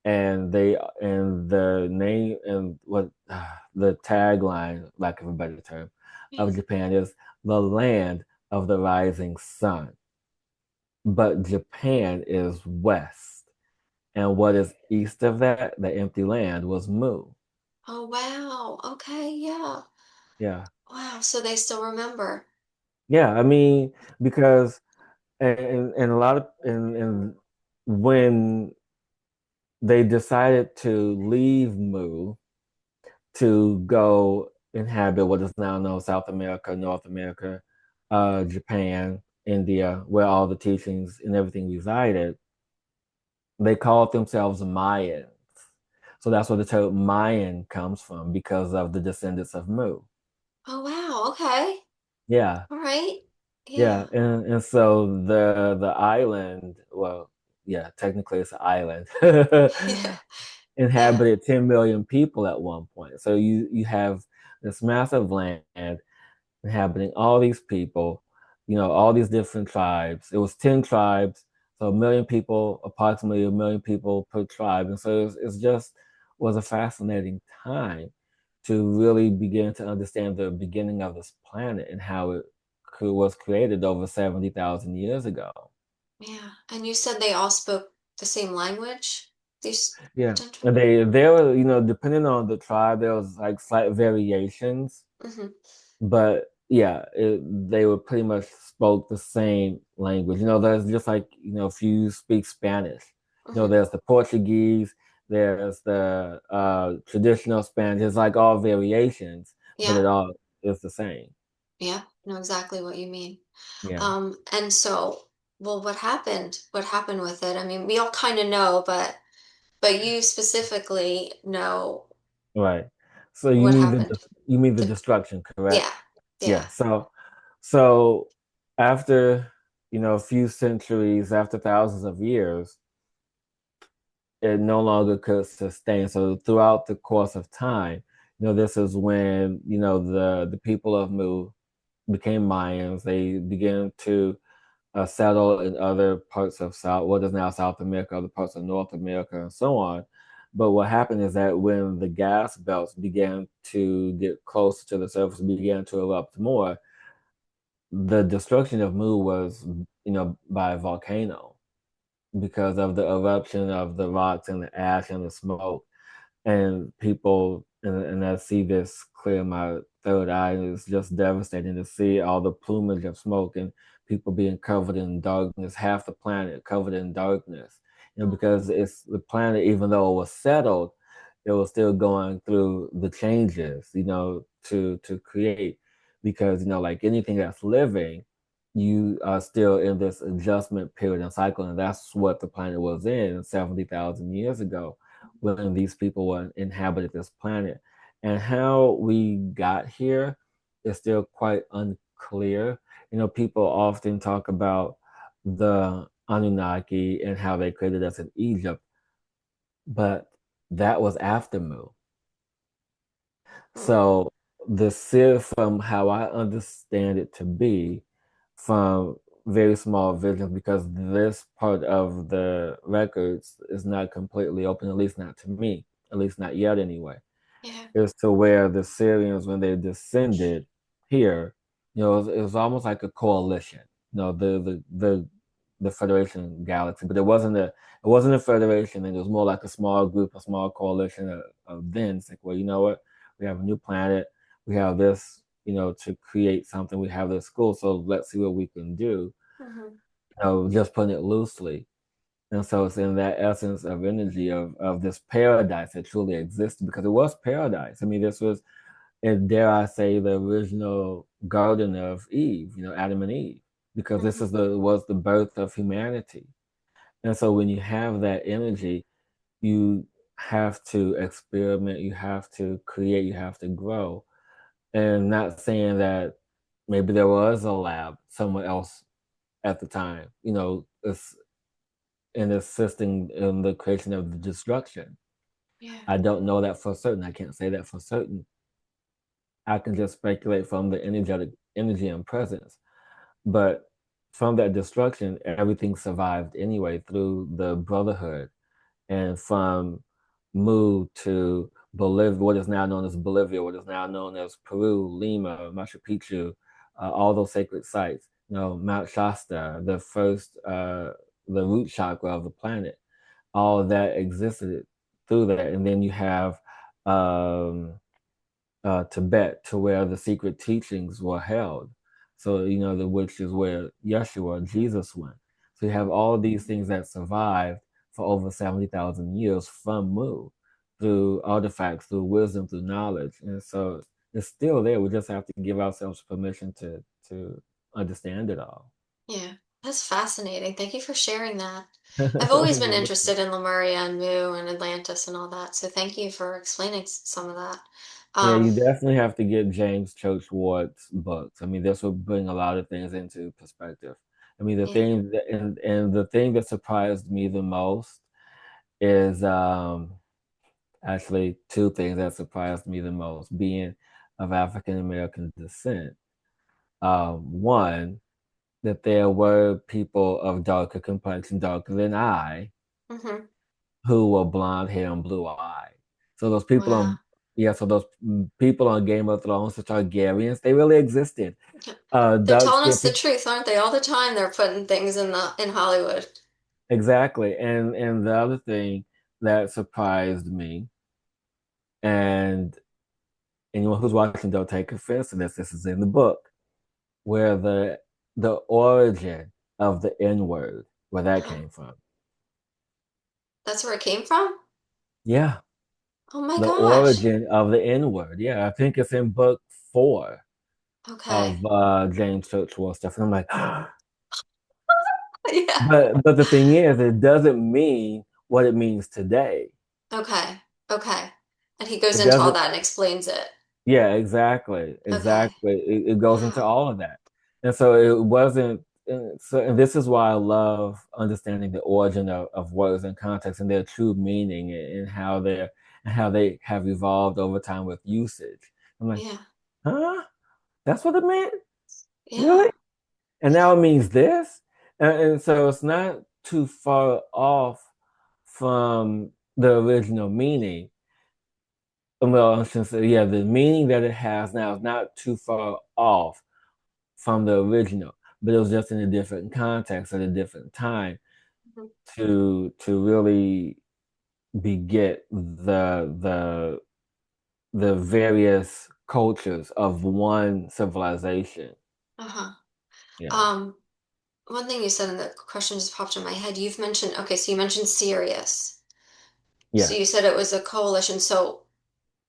And the name and what the tagline, lack of a better term, Yeah. of Japan is the land of the rising sun. But Japan is west. And what is east of that, the empty land, was Mu. Oh wow. Okay, yeah. Yeah. Wow, so they still remember. Yeah. I mean, because and a lot of and when they decided to leave Mu to go inhabit what is now known South America, North America, Japan, India, where all the teachings and everything resided, they called themselves Mayans. So that's where the term Mayan comes from because of the descendants of Mu. Oh wow, okay. Yeah. All right. Yeah, Yeah. and so the island, well, yeah, technically it's an island, Yeah. Yeah. inhabited 10 million people at one point. So you have this massive land inhabiting all these people, all these different tribes. It was 10 tribes, so a million people, approximately a million people per tribe. And so it's just was a fascinating time to really begin to understand the beginning of this planet and how it was created over 70,000 years ago. Yeah. And you said they all spoke the same language? These Yeah. potential. And there were, depending on the tribe, there was like slight variations, Hmm. but yeah, they were pretty much spoke the same language. There's just like, if you speak Spanish, Hmm. there's the Portuguese, there's the traditional Spanish. It's like all variations, but Yeah. it all is the same. Yeah. Know exactly what you mean. Yeah. And so, well, what happened? What happened with it? I mean, we all kind of know, but you specifically know Right. So what happened. you mean the The, destruction, yeah. correct? Yeah. Yeah. So after, a few centuries, after thousands of years, it no longer could sustain. So throughout the course of time, this is when, the people of Mu became Mayans. They began to settle in other parts of what is now South America, other parts of North America, and so on. But what happened is that when the gas belts began to get closer to the surface, began to erupt more, the destruction of Mu was, by a volcano because of the eruption of the rocks and the ash and the smoke. And people, and I see this clear in my third eye, and it's just devastating to see all the plumage of smoke and people being covered in darkness, half the planet covered in darkness. Because it's the planet, even though it was settled, it was still going through the changes, to create. Because, like anything that's living, you are still in this adjustment period and cycle, and that's what the planet was in 70,000 years ago when these people were inhabited this planet. And how we got here is still quite unclear. People often talk about the Anunnaki and how they created us in Egypt, but that was after Mu. Mm. So the Sith, from how I understand it to be, from very small visions, because this part of the records is not completely open, at least not to me, at least not yet anyway, Yeah. is to where the Syrians, when they descended here, it was almost like a coalition. The Federation galaxy, but it wasn't a federation, and it was more like a small group, a small coalition of then. It's like, well, you know what? We have a new planet. We have this, to create something. We have this school, so let's see what we can do. Hmm. Just putting it loosely. And so it's in that essence of energy of this paradise that truly existed, because it was paradise. I mean, this was, and dare I say, the original garden of Eve, Adam and Eve, because this Hmm. was the birth of humanity. And so when you have that energy, you have to experiment, you have to create, you have to grow. And not saying that maybe there was a lab somewhere else at the time, it's in assisting in the creation of the destruction. Yeah. I don't know that for certain. I can't say that for certain. I can just speculate from the energetic energy and presence. But from that destruction, everything survived anyway through the brotherhood. And from Mu to Bolivia, what is now known as Bolivia, what is now known as Peru, Lima, Machu Picchu, all those sacred sites. Mount Shasta, the root chakra of the planet. All of that existed through that, and then you have um, Tibet, to where the secret teachings were held. So which is where Yeshua, Jesus, went. So you have all of these things that survived for over 70,000 years from Mu, through artifacts, through wisdom, through knowledge, and so it's still there. We just have to give ourselves permission to understand it all. Yeah. That's fascinating. Thank you for sharing that. I've always been You're welcome. interested in Lemuria and Mu and Atlantis and all that. So thank you for explaining some of that. Yeah, you Um, definitely have to get James Churchward's books. I mean, this will bring a lot of things into perspective. I mean, the yeah. thing that, and the thing that surprised me the most is actually two things that surprised me the most, being of African American descent. One, that there were people of darker complexion, darker than I, Hmm. who were blonde hair and blue eyes. So those people Wow. on, yeah, so those people on Game of Thrones, the Targaryens, they really existed. Yeah. They're Dark telling skinned us the people, truth, aren't they? All the time they're putting things in Hollywood. exactly. And the other thing, that surprised me. And anyone who's watching, don't take offense to this. This is in the book where the origin of the N word, where that Uh-huh. came from. That's where it came from? Yeah, Oh my the gosh. origin of the N word. Yeah, I think it's in book 4 Okay. of James Churchwell stuff. And I'm like, Yeah. but the thing is, it doesn't mean what it means today. Okay. Okay. And he goes It into all doesn't. that and explains it. Yeah, exactly, Okay. exactly. It goes into Wow. all of that, and so it wasn't. And this is why I love understanding the origin of words and context and their true meaning and how they have evolved over time with usage. I'm like, Yeah. huh? That's what it meant, Yeah. really? And now it means this, and so it's not too far off from the original meaning. Well, I should say, yeah, the meaning that it has now is not too far off from the original, but it was just in a different context at a different time Mhm. to really beget the various cultures of one civilization. Uh-huh. Yeah, Um, One thing you said and the question just popped in my head. You've mentioned, okay, so you mentioned Sirius. So yeah. you said it was a coalition. So,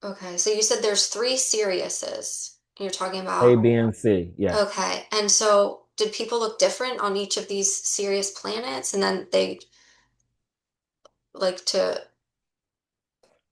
okay, so you said there's three Siriuses. You're talking A, about, B, and C. Yes. okay. And so did people look different on each of these Sirius planets? And then they like to,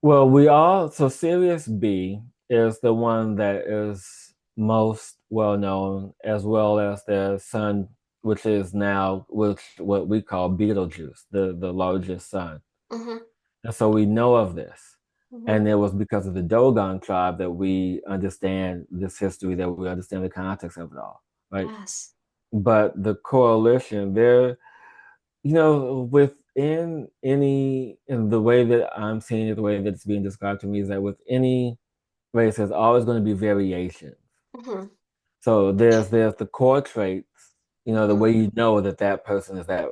Well, we all so Sirius B is the one that is most well known, as well as the sun, which is now which what we call Betelgeuse, the largest sun. mm-hmm, And so we know of this. mm-hmm, And it was because of the Dogon tribe that we understand this history, that we understand the context of it all, right? yes, But the coalition, there, within any, in the way that I'm seeing it, the way that it's being described to me is that with any race, there's always going to be variations. mm-hmm, So there's the core traits, the mm-hmm, way you know that that person is that,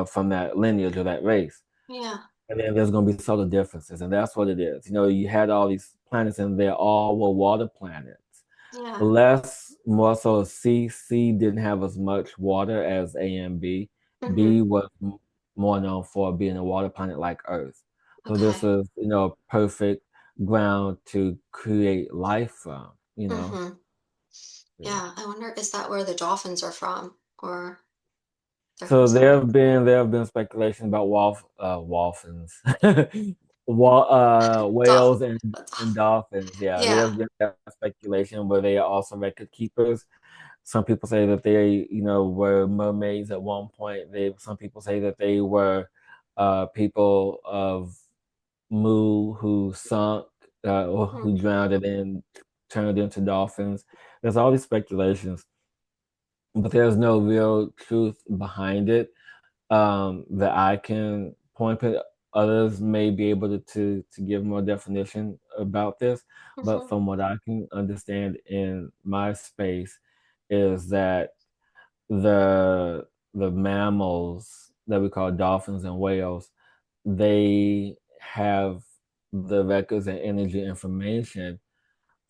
from that lineage or that race. yeah, And then there's going to be subtle differences, and that's what it is. You had all these planets, and they all were water planets. yeah, More so, C didn't have as much water as A and B. mm-hmm, B was more known for being a water planet like Earth. So this okay, is, perfect ground to create life from. mm-hmm, Yeah. yeah. I wonder, is that where the dolphins are from? Or they're from So somewhere? there have been speculation about dolphins, Dolphin, whales and dolphins. Yeah, yeah, there's been that speculation where they are also record keepers. Some people say that they, were mermaids at one point. Some people say that they were people of Mu who sunk or mm-hmm, who drowned and then turned into dolphins. There's all these speculations, but there's no real truth behind it that I can point to. Others may be able to give more definition about this, but mm-hmm, from what I can understand in my space, is that the mammals that we call dolphins and whales, they have the records and energy information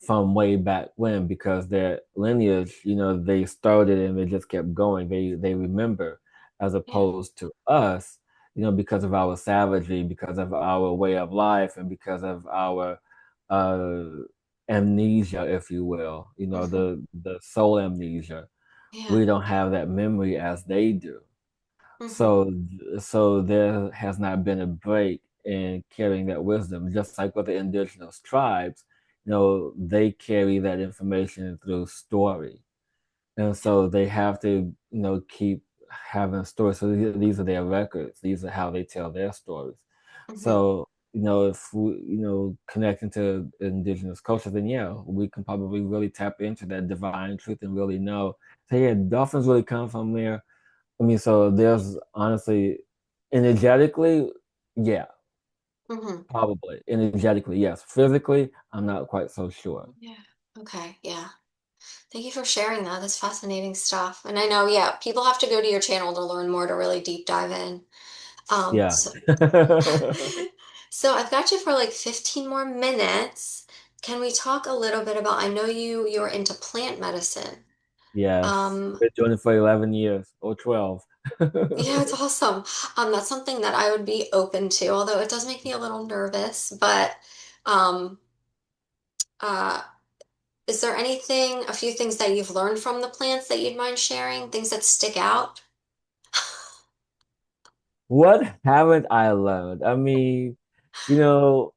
from way back when because their lineage, they started and they just kept going. They remember as yeah, opposed to us, because of our savagery, because of our way of life, and because of our uh amnesia, if you will, mm-hmm, the soul amnesia. yeah, We don't have that memory as they do. mm-hmm, So, so there has not been a break in carrying that wisdom. Just like with the indigenous tribes, they carry that information through story, and yeah, so they have to, keep having stories. So these are their records. These are how they tell their stories. mm-hmm, So, if we, connecting to indigenous culture, then yeah, we can probably really tap into that divine truth and really know. So yeah, dolphins really come from there. I mean, so there's honestly, energetically, yeah, mm-hmm, probably. Energetically, yes. Physically, I'm not quite so sure. yeah, okay, yeah. Thank you for sharing that. That's fascinating stuff. And I know, yeah, people have to go to your channel to learn more to really deep dive in. Yeah. So, So I've got you for like 15 more minutes. Can we talk a little bit about, I know you're into plant medicine. Yes. Um, Been doing it for 11 years or 12. yeah, it's awesome. That's something that I would be open to, although it does make me a little nervous, but um, uh, is there anything, a few things that you've learned from the plants that you'd mind sharing? Things that stick out? What haven't I learned? I mean, you know,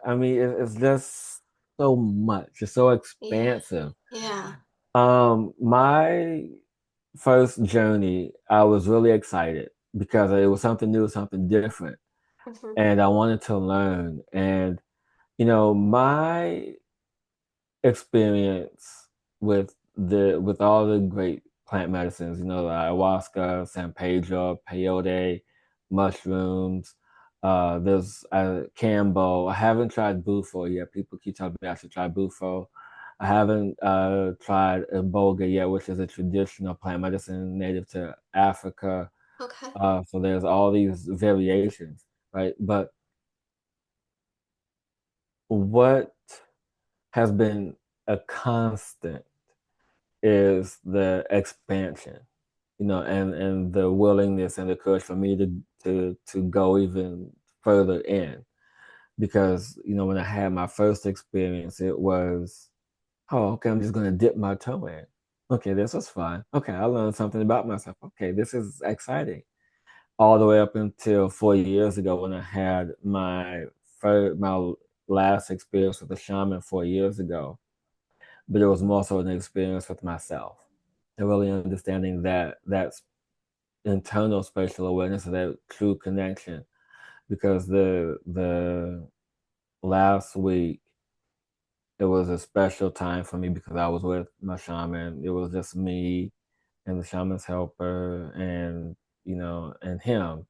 it's just so much. It's so Yeah, expansive. yeah. My first journey, I was really excited because it was something new, something different, Hmm. and I wanted to learn. And my experience with all the great plant medicines, ayahuasca, San Pedro, peyote, mushrooms. There's Cambo. I haven't tried Bufo yet. People keep telling me I should try Bufo. I haven't tried Iboga yet, which is a traditional plant medicine native to Africa. Okay. So there's all these variations, right? But what has been a constant is the expansion, and the willingness and the courage for me to go even further in. Because, when I had my first experience, it was, oh, okay, I'm just gonna dip my toe in. Okay, this was fun. Okay, I learned something about myself. Okay, this is exciting. All the way up until 4 years ago when I had my last experience with a shaman 4 years ago. But it was more so an experience with myself and really understanding that internal spatial awareness of that true connection. Because the last week it was a special time for me because I was with my shaman. It was just me and the shaman's helper and him.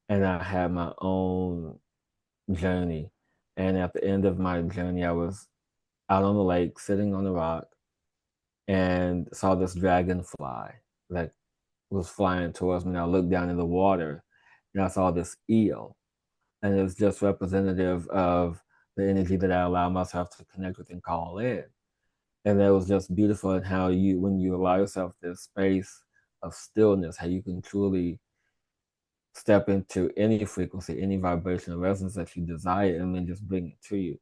And I had my own journey. And at the end of my journey, I was out on the lake, sitting on the rock, and saw this dragonfly that was flying towards me. And I looked down in the water and I saw this eel. And it was just representative of the energy that I allow myself to connect with and call in. And that was just beautiful in how when you allow yourself this space of stillness, how you can truly step into any frequency, any vibrational resonance that you desire, and then just bring it to you.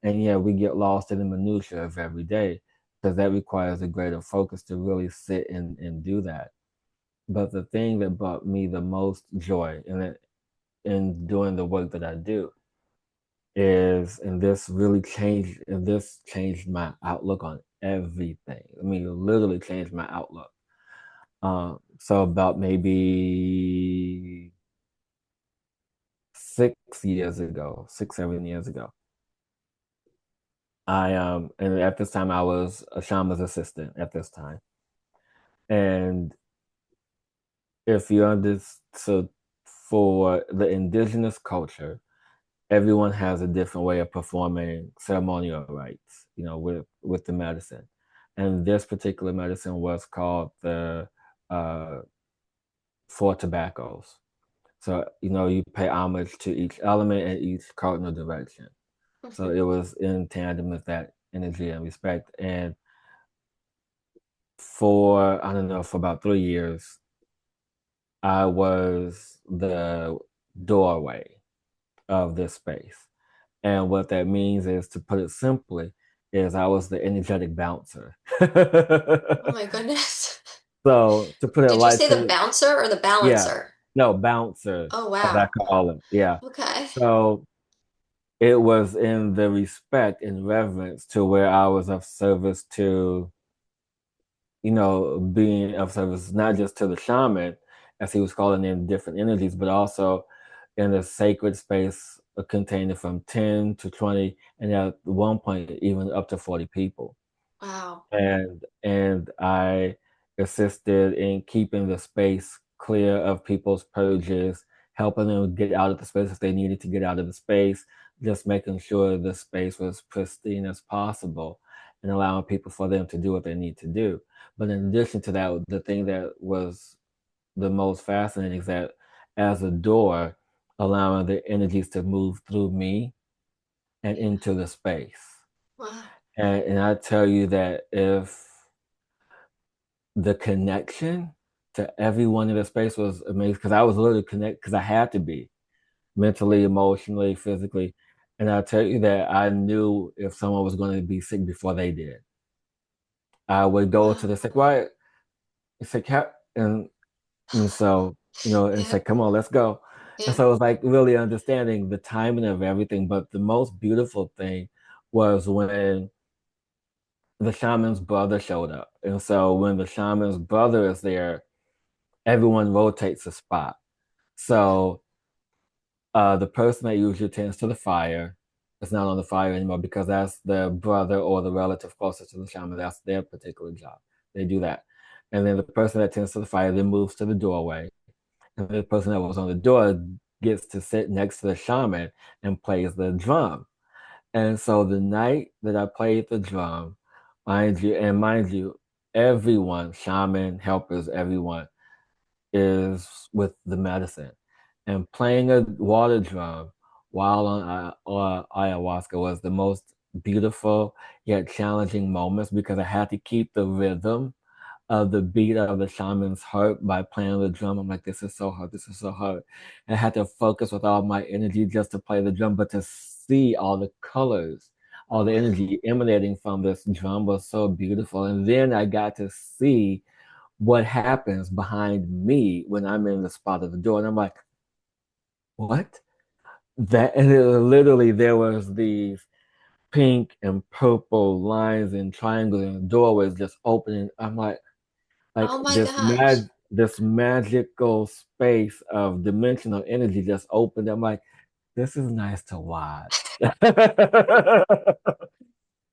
And yeah, we get lost in the minutia of every day because that requires a greater focus to really sit and do that. But the thing that brought me the most joy in doing the work that I do is, and this changed my outlook on everything. I mean, it literally changed my outlook. So about maybe 6 years ago, 6, 7 years ago, and at this time I was a shaman's assistant at this time. And if you understand, so for the indigenous culture, everyone has a different way of performing ceremonial rites, with the medicine. And this particular medicine was called the uh, Four Tobaccos. So, you pay homage to each element and each cardinal direction. So Hmm. it was in tandem with that energy and respect. And for, I don't know, for about 3 years, I was the doorway of this space. And what that means is, to put it simply, is I was the energetic bouncer. Oh my goodness. So to put it Did you light say the to bouncer or the yeah, balancer? no, bouncer, Oh as I wow. call them. Yeah. Okay. So it was in the respect and reverence to where I was of service to, being of service not just to the shaman, as he was calling in different energies, but also in a sacred space containing from 10 to 20, and at one point, even up to 40 people. Wow. And I assisted in keeping the space clear of people's purges, helping them get out of the space if they needed to get out of the space, just making sure the space was pristine as possible and allowing people for them to do what they need to do. But in addition to that, the thing that was the most fascinating is that as a door, allowing the energies to move through me and into the space. Wow. And I tell you that if the connection to everyone in the space was amazing, because I was literally connected, because I had to be mentally, emotionally, physically. And I tell you that I knew if someone was going to be sick before they did. I would go to Wow. the sick, right? Sick, and so, and Yeah. say, come on, let's go. And Yeah. so it was like really understanding the timing of everything. But the most beautiful thing was when the shaman's brother showed up. And so when the shaman's brother is there, everyone rotates a spot. So the person that usually tends to the fire is not on the fire anymore because that's the brother or the relative closest to the shaman. That's their particular job. They do that. And then the person that tends to the fire then moves to the doorway. And the person that was on the door gets to sit next to the shaman and plays the drum. And so the night that I played the drum, mind you, everyone, shaman, helpers, everyone is with the medicine. And playing a water drum while on ayahuasca was the most beautiful yet challenging moments because I had to keep the rhythm of the beat of the shaman's heart by playing the drum. I'm like, this is so hard, this is so hard. And I had to focus with all my energy just to play the drum, but to see all the colors, all the Wow. energy emanating from this drum was so beautiful. And then I got to see what happens behind me when I'm in the spot of the door. And I'm like, what? That and literally there was these pink and purple lines and triangles and doorways just opening. I'm like Oh my gosh. this magical space of dimensional energy just opened. I'm like, this is nice to watch.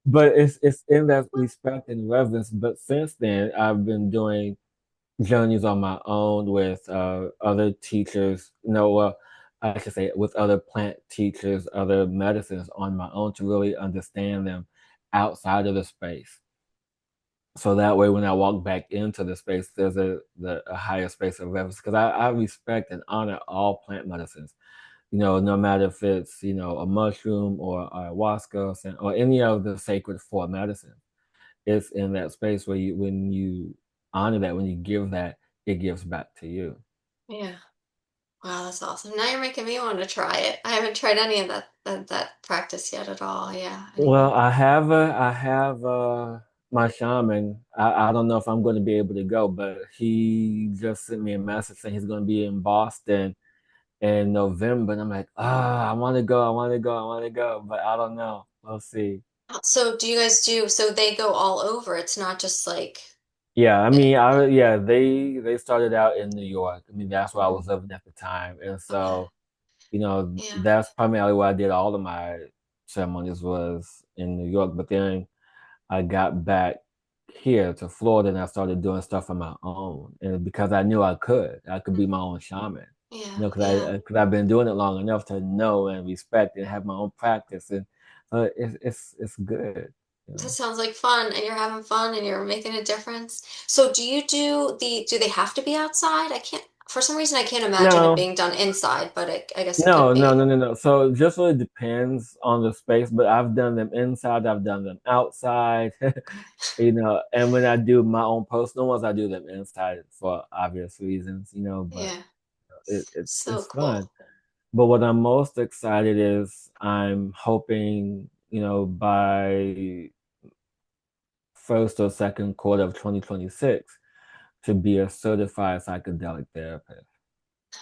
But it's in that respect and reverence. But since then, I've been doing journeys on my own with other teachers. I should say with other plant teachers, other medicines on my own to really understand them outside of the space. So that way, when I walk back into the space, there's a higher space of reverence because I respect and honor all plant medicines. No matter if it's a mushroom or ayahuasca or any of the sacred four medicine. It's in that space where when you honor that, when you give that, it gives back to you. Yeah. Wow, that's awesome. Now you're making me want to try it. I haven't tried any of that practice yet at all. Yeah, Well, anymore. I have my shaman. I don't know if I'm going to be able to go, but he just sent me a message saying he's going to be in Boston in November, and I'm like, I want to go, I want to go, I want to go, but I don't know. We'll see. So do you guys do, so they go all over. It's not just like, Yeah, I eh, mean, they started out in New York. I mean, that's where I mhm, was living at the time, and okay. so Yeah. that's primarily where I did all of my ceremonies was in New York. But then I got back here to Florida and I started doing stuff on my own. And because I knew I could be Mhm. my own shaman. Yeah. Because Yeah. I've been doing it long enough to know and respect and have my own practice, and it's good. You That know. sounds like fun, and you're having fun and you're making a difference. So do they have to be outside? I can't, for some reason, I can't imagine it No, being done inside, but I guess it could no, no, no, be. no, no. So it just really depends on the space, but I've done them inside, I've done them outside. Okay. And when I do my own personal ones, I do them inside for obvious reasons, but Yeah. it's So fun. cool. But what I'm most excited is I'm hoping, by first or second quarter of 2026 to be a certified psychedelic therapist.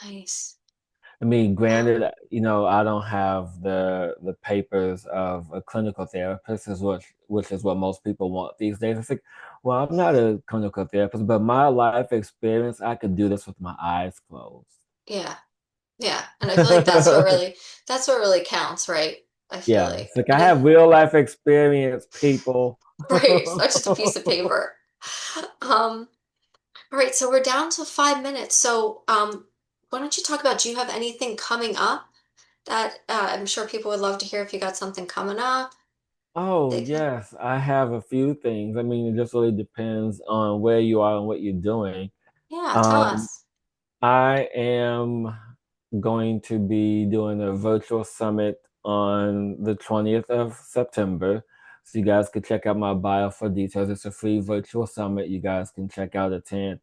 Nice. I mean, Wow. granted, I don't have the papers of a clinical therapist, which is what most people want these days. It's like, well, I'm not a clinical therapist, but my life experience, I could do this with my eyes closed. Yeah. Yeah. And I feel like that's what really counts, right? I feel Yeah, it's like. like I have Yeah. real life experience, people. Right. It's not just a piece of paper. Um, all right, so we're down to 5 minutes. So, why don't you talk about, do you have anything coming up that I'm sure people would love to hear if you got something coming up? Oh, They could, yes, I have a few things. I mean, it just really depends on where you are and what you're doing. yeah, tell Um, us. I am. going to be doing a virtual summit on the 20th of September. So you guys can check out my bio for details. It's a free virtual summit. You guys can check out, attend.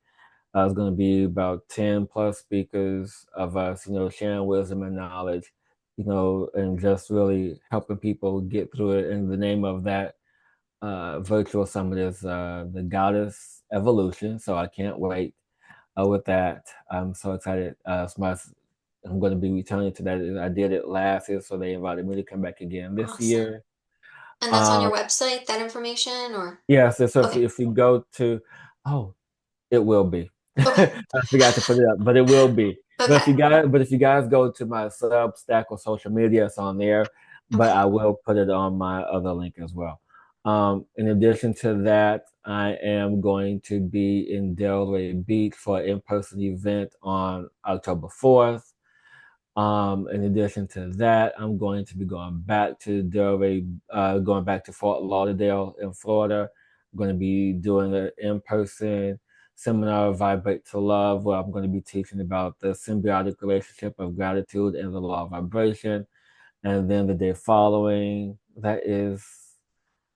It's going to be about 10 plus speakers of us, sharing wisdom and knowledge, and just really helping people get through it. And the name of that virtual summit is the Goddess Evolution. So I can't wait with that. I'm so excited. I'm going to be returning to that. I did it last year, so they invited me to come back again this Awesome. year. And that's on Um, your website, that information, or? yeah, so Okay. if you go to, oh, it will be. Okay. I forgot to put it up, but it will be. Okay. But if you guys go to my Substack or social media, it's on there. But Okay. I will put it on my other link as well. In addition to that, I am going to be in Delray Beach for an in-person event on October 4th. In addition to that, I'm going to be going back to Delray, going back to Fort Lauderdale in Florida. I'm going to be doing an in-person seminar, Vibrate to Love, where I'm going to be teaching about the symbiotic relationship of gratitude and the law of vibration. And then the day following,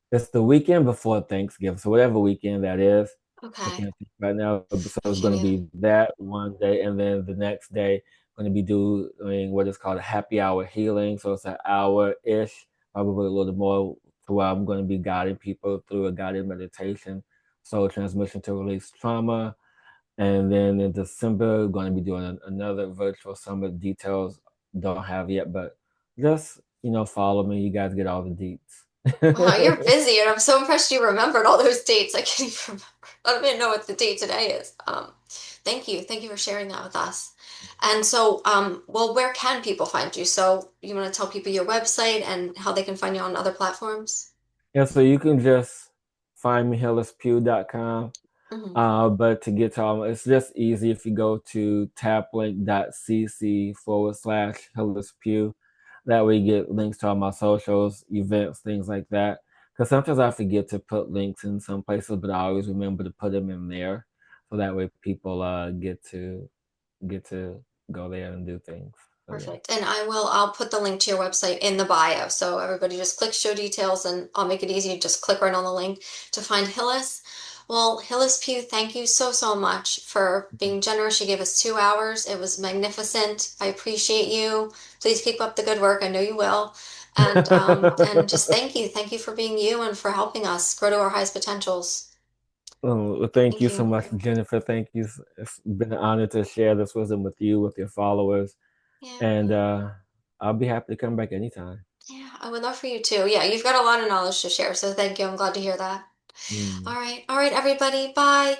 it's the weekend before Thanksgiving. So whatever weekend that is, I Okay. can't think right now. So it's Can going to you? be that one day, and then the next day, I'm going to be doing what is called a happy hour healing. So it's an hour ish, probably a little more, to where I'm going to be guiding people through a guided meditation, soul transmission to release trauma. And then in December, we're going to be doing another virtual summit. Details don't have yet, but just follow me. You guys get all the Wow, you're deets. busy, and I'm so impressed you remembered all those dates. I can't even remember. I don't even know what the date today is. Thank you. Thank you for sharing that with us. And so, well, where can people find you? So you want to tell people your website and how they can find you on other platforms? Yeah, so you can just find me hillispew.com. Hmm. But to get to all, it's just easy if you go to taplink.cc/Hillis Pew. That way you get links to all my socials, events, things like that. Because sometimes I forget to put links in some places, but I always remember to put them in there. So that way people get to go there and do things. So yeah. Perfect. And I'll put the link to your website in the bio. So everybody just click show details and I'll make it easy. Just click right on the link to find Hillis. Well, Hillis Pugh, thank you so, so much for being generous. You gave us 2 hours. It was magnificent. I appreciate you. Please keep up the good work. I know you will. And just thank you. Thank you for being you and for helping us grow to our highest potentials. Well, thank Thank you so you. much, Jennifer. Thank you. It's been an honor to share this wisdom with you, with your followers. Yeah. And I'll be happy to come back anytime. Yeah, I would love for you too. Yeah, you've got a lot of knowledge to share, so thank you. I'm glad to hear that. Mm. All right. All right, everybody. Bye.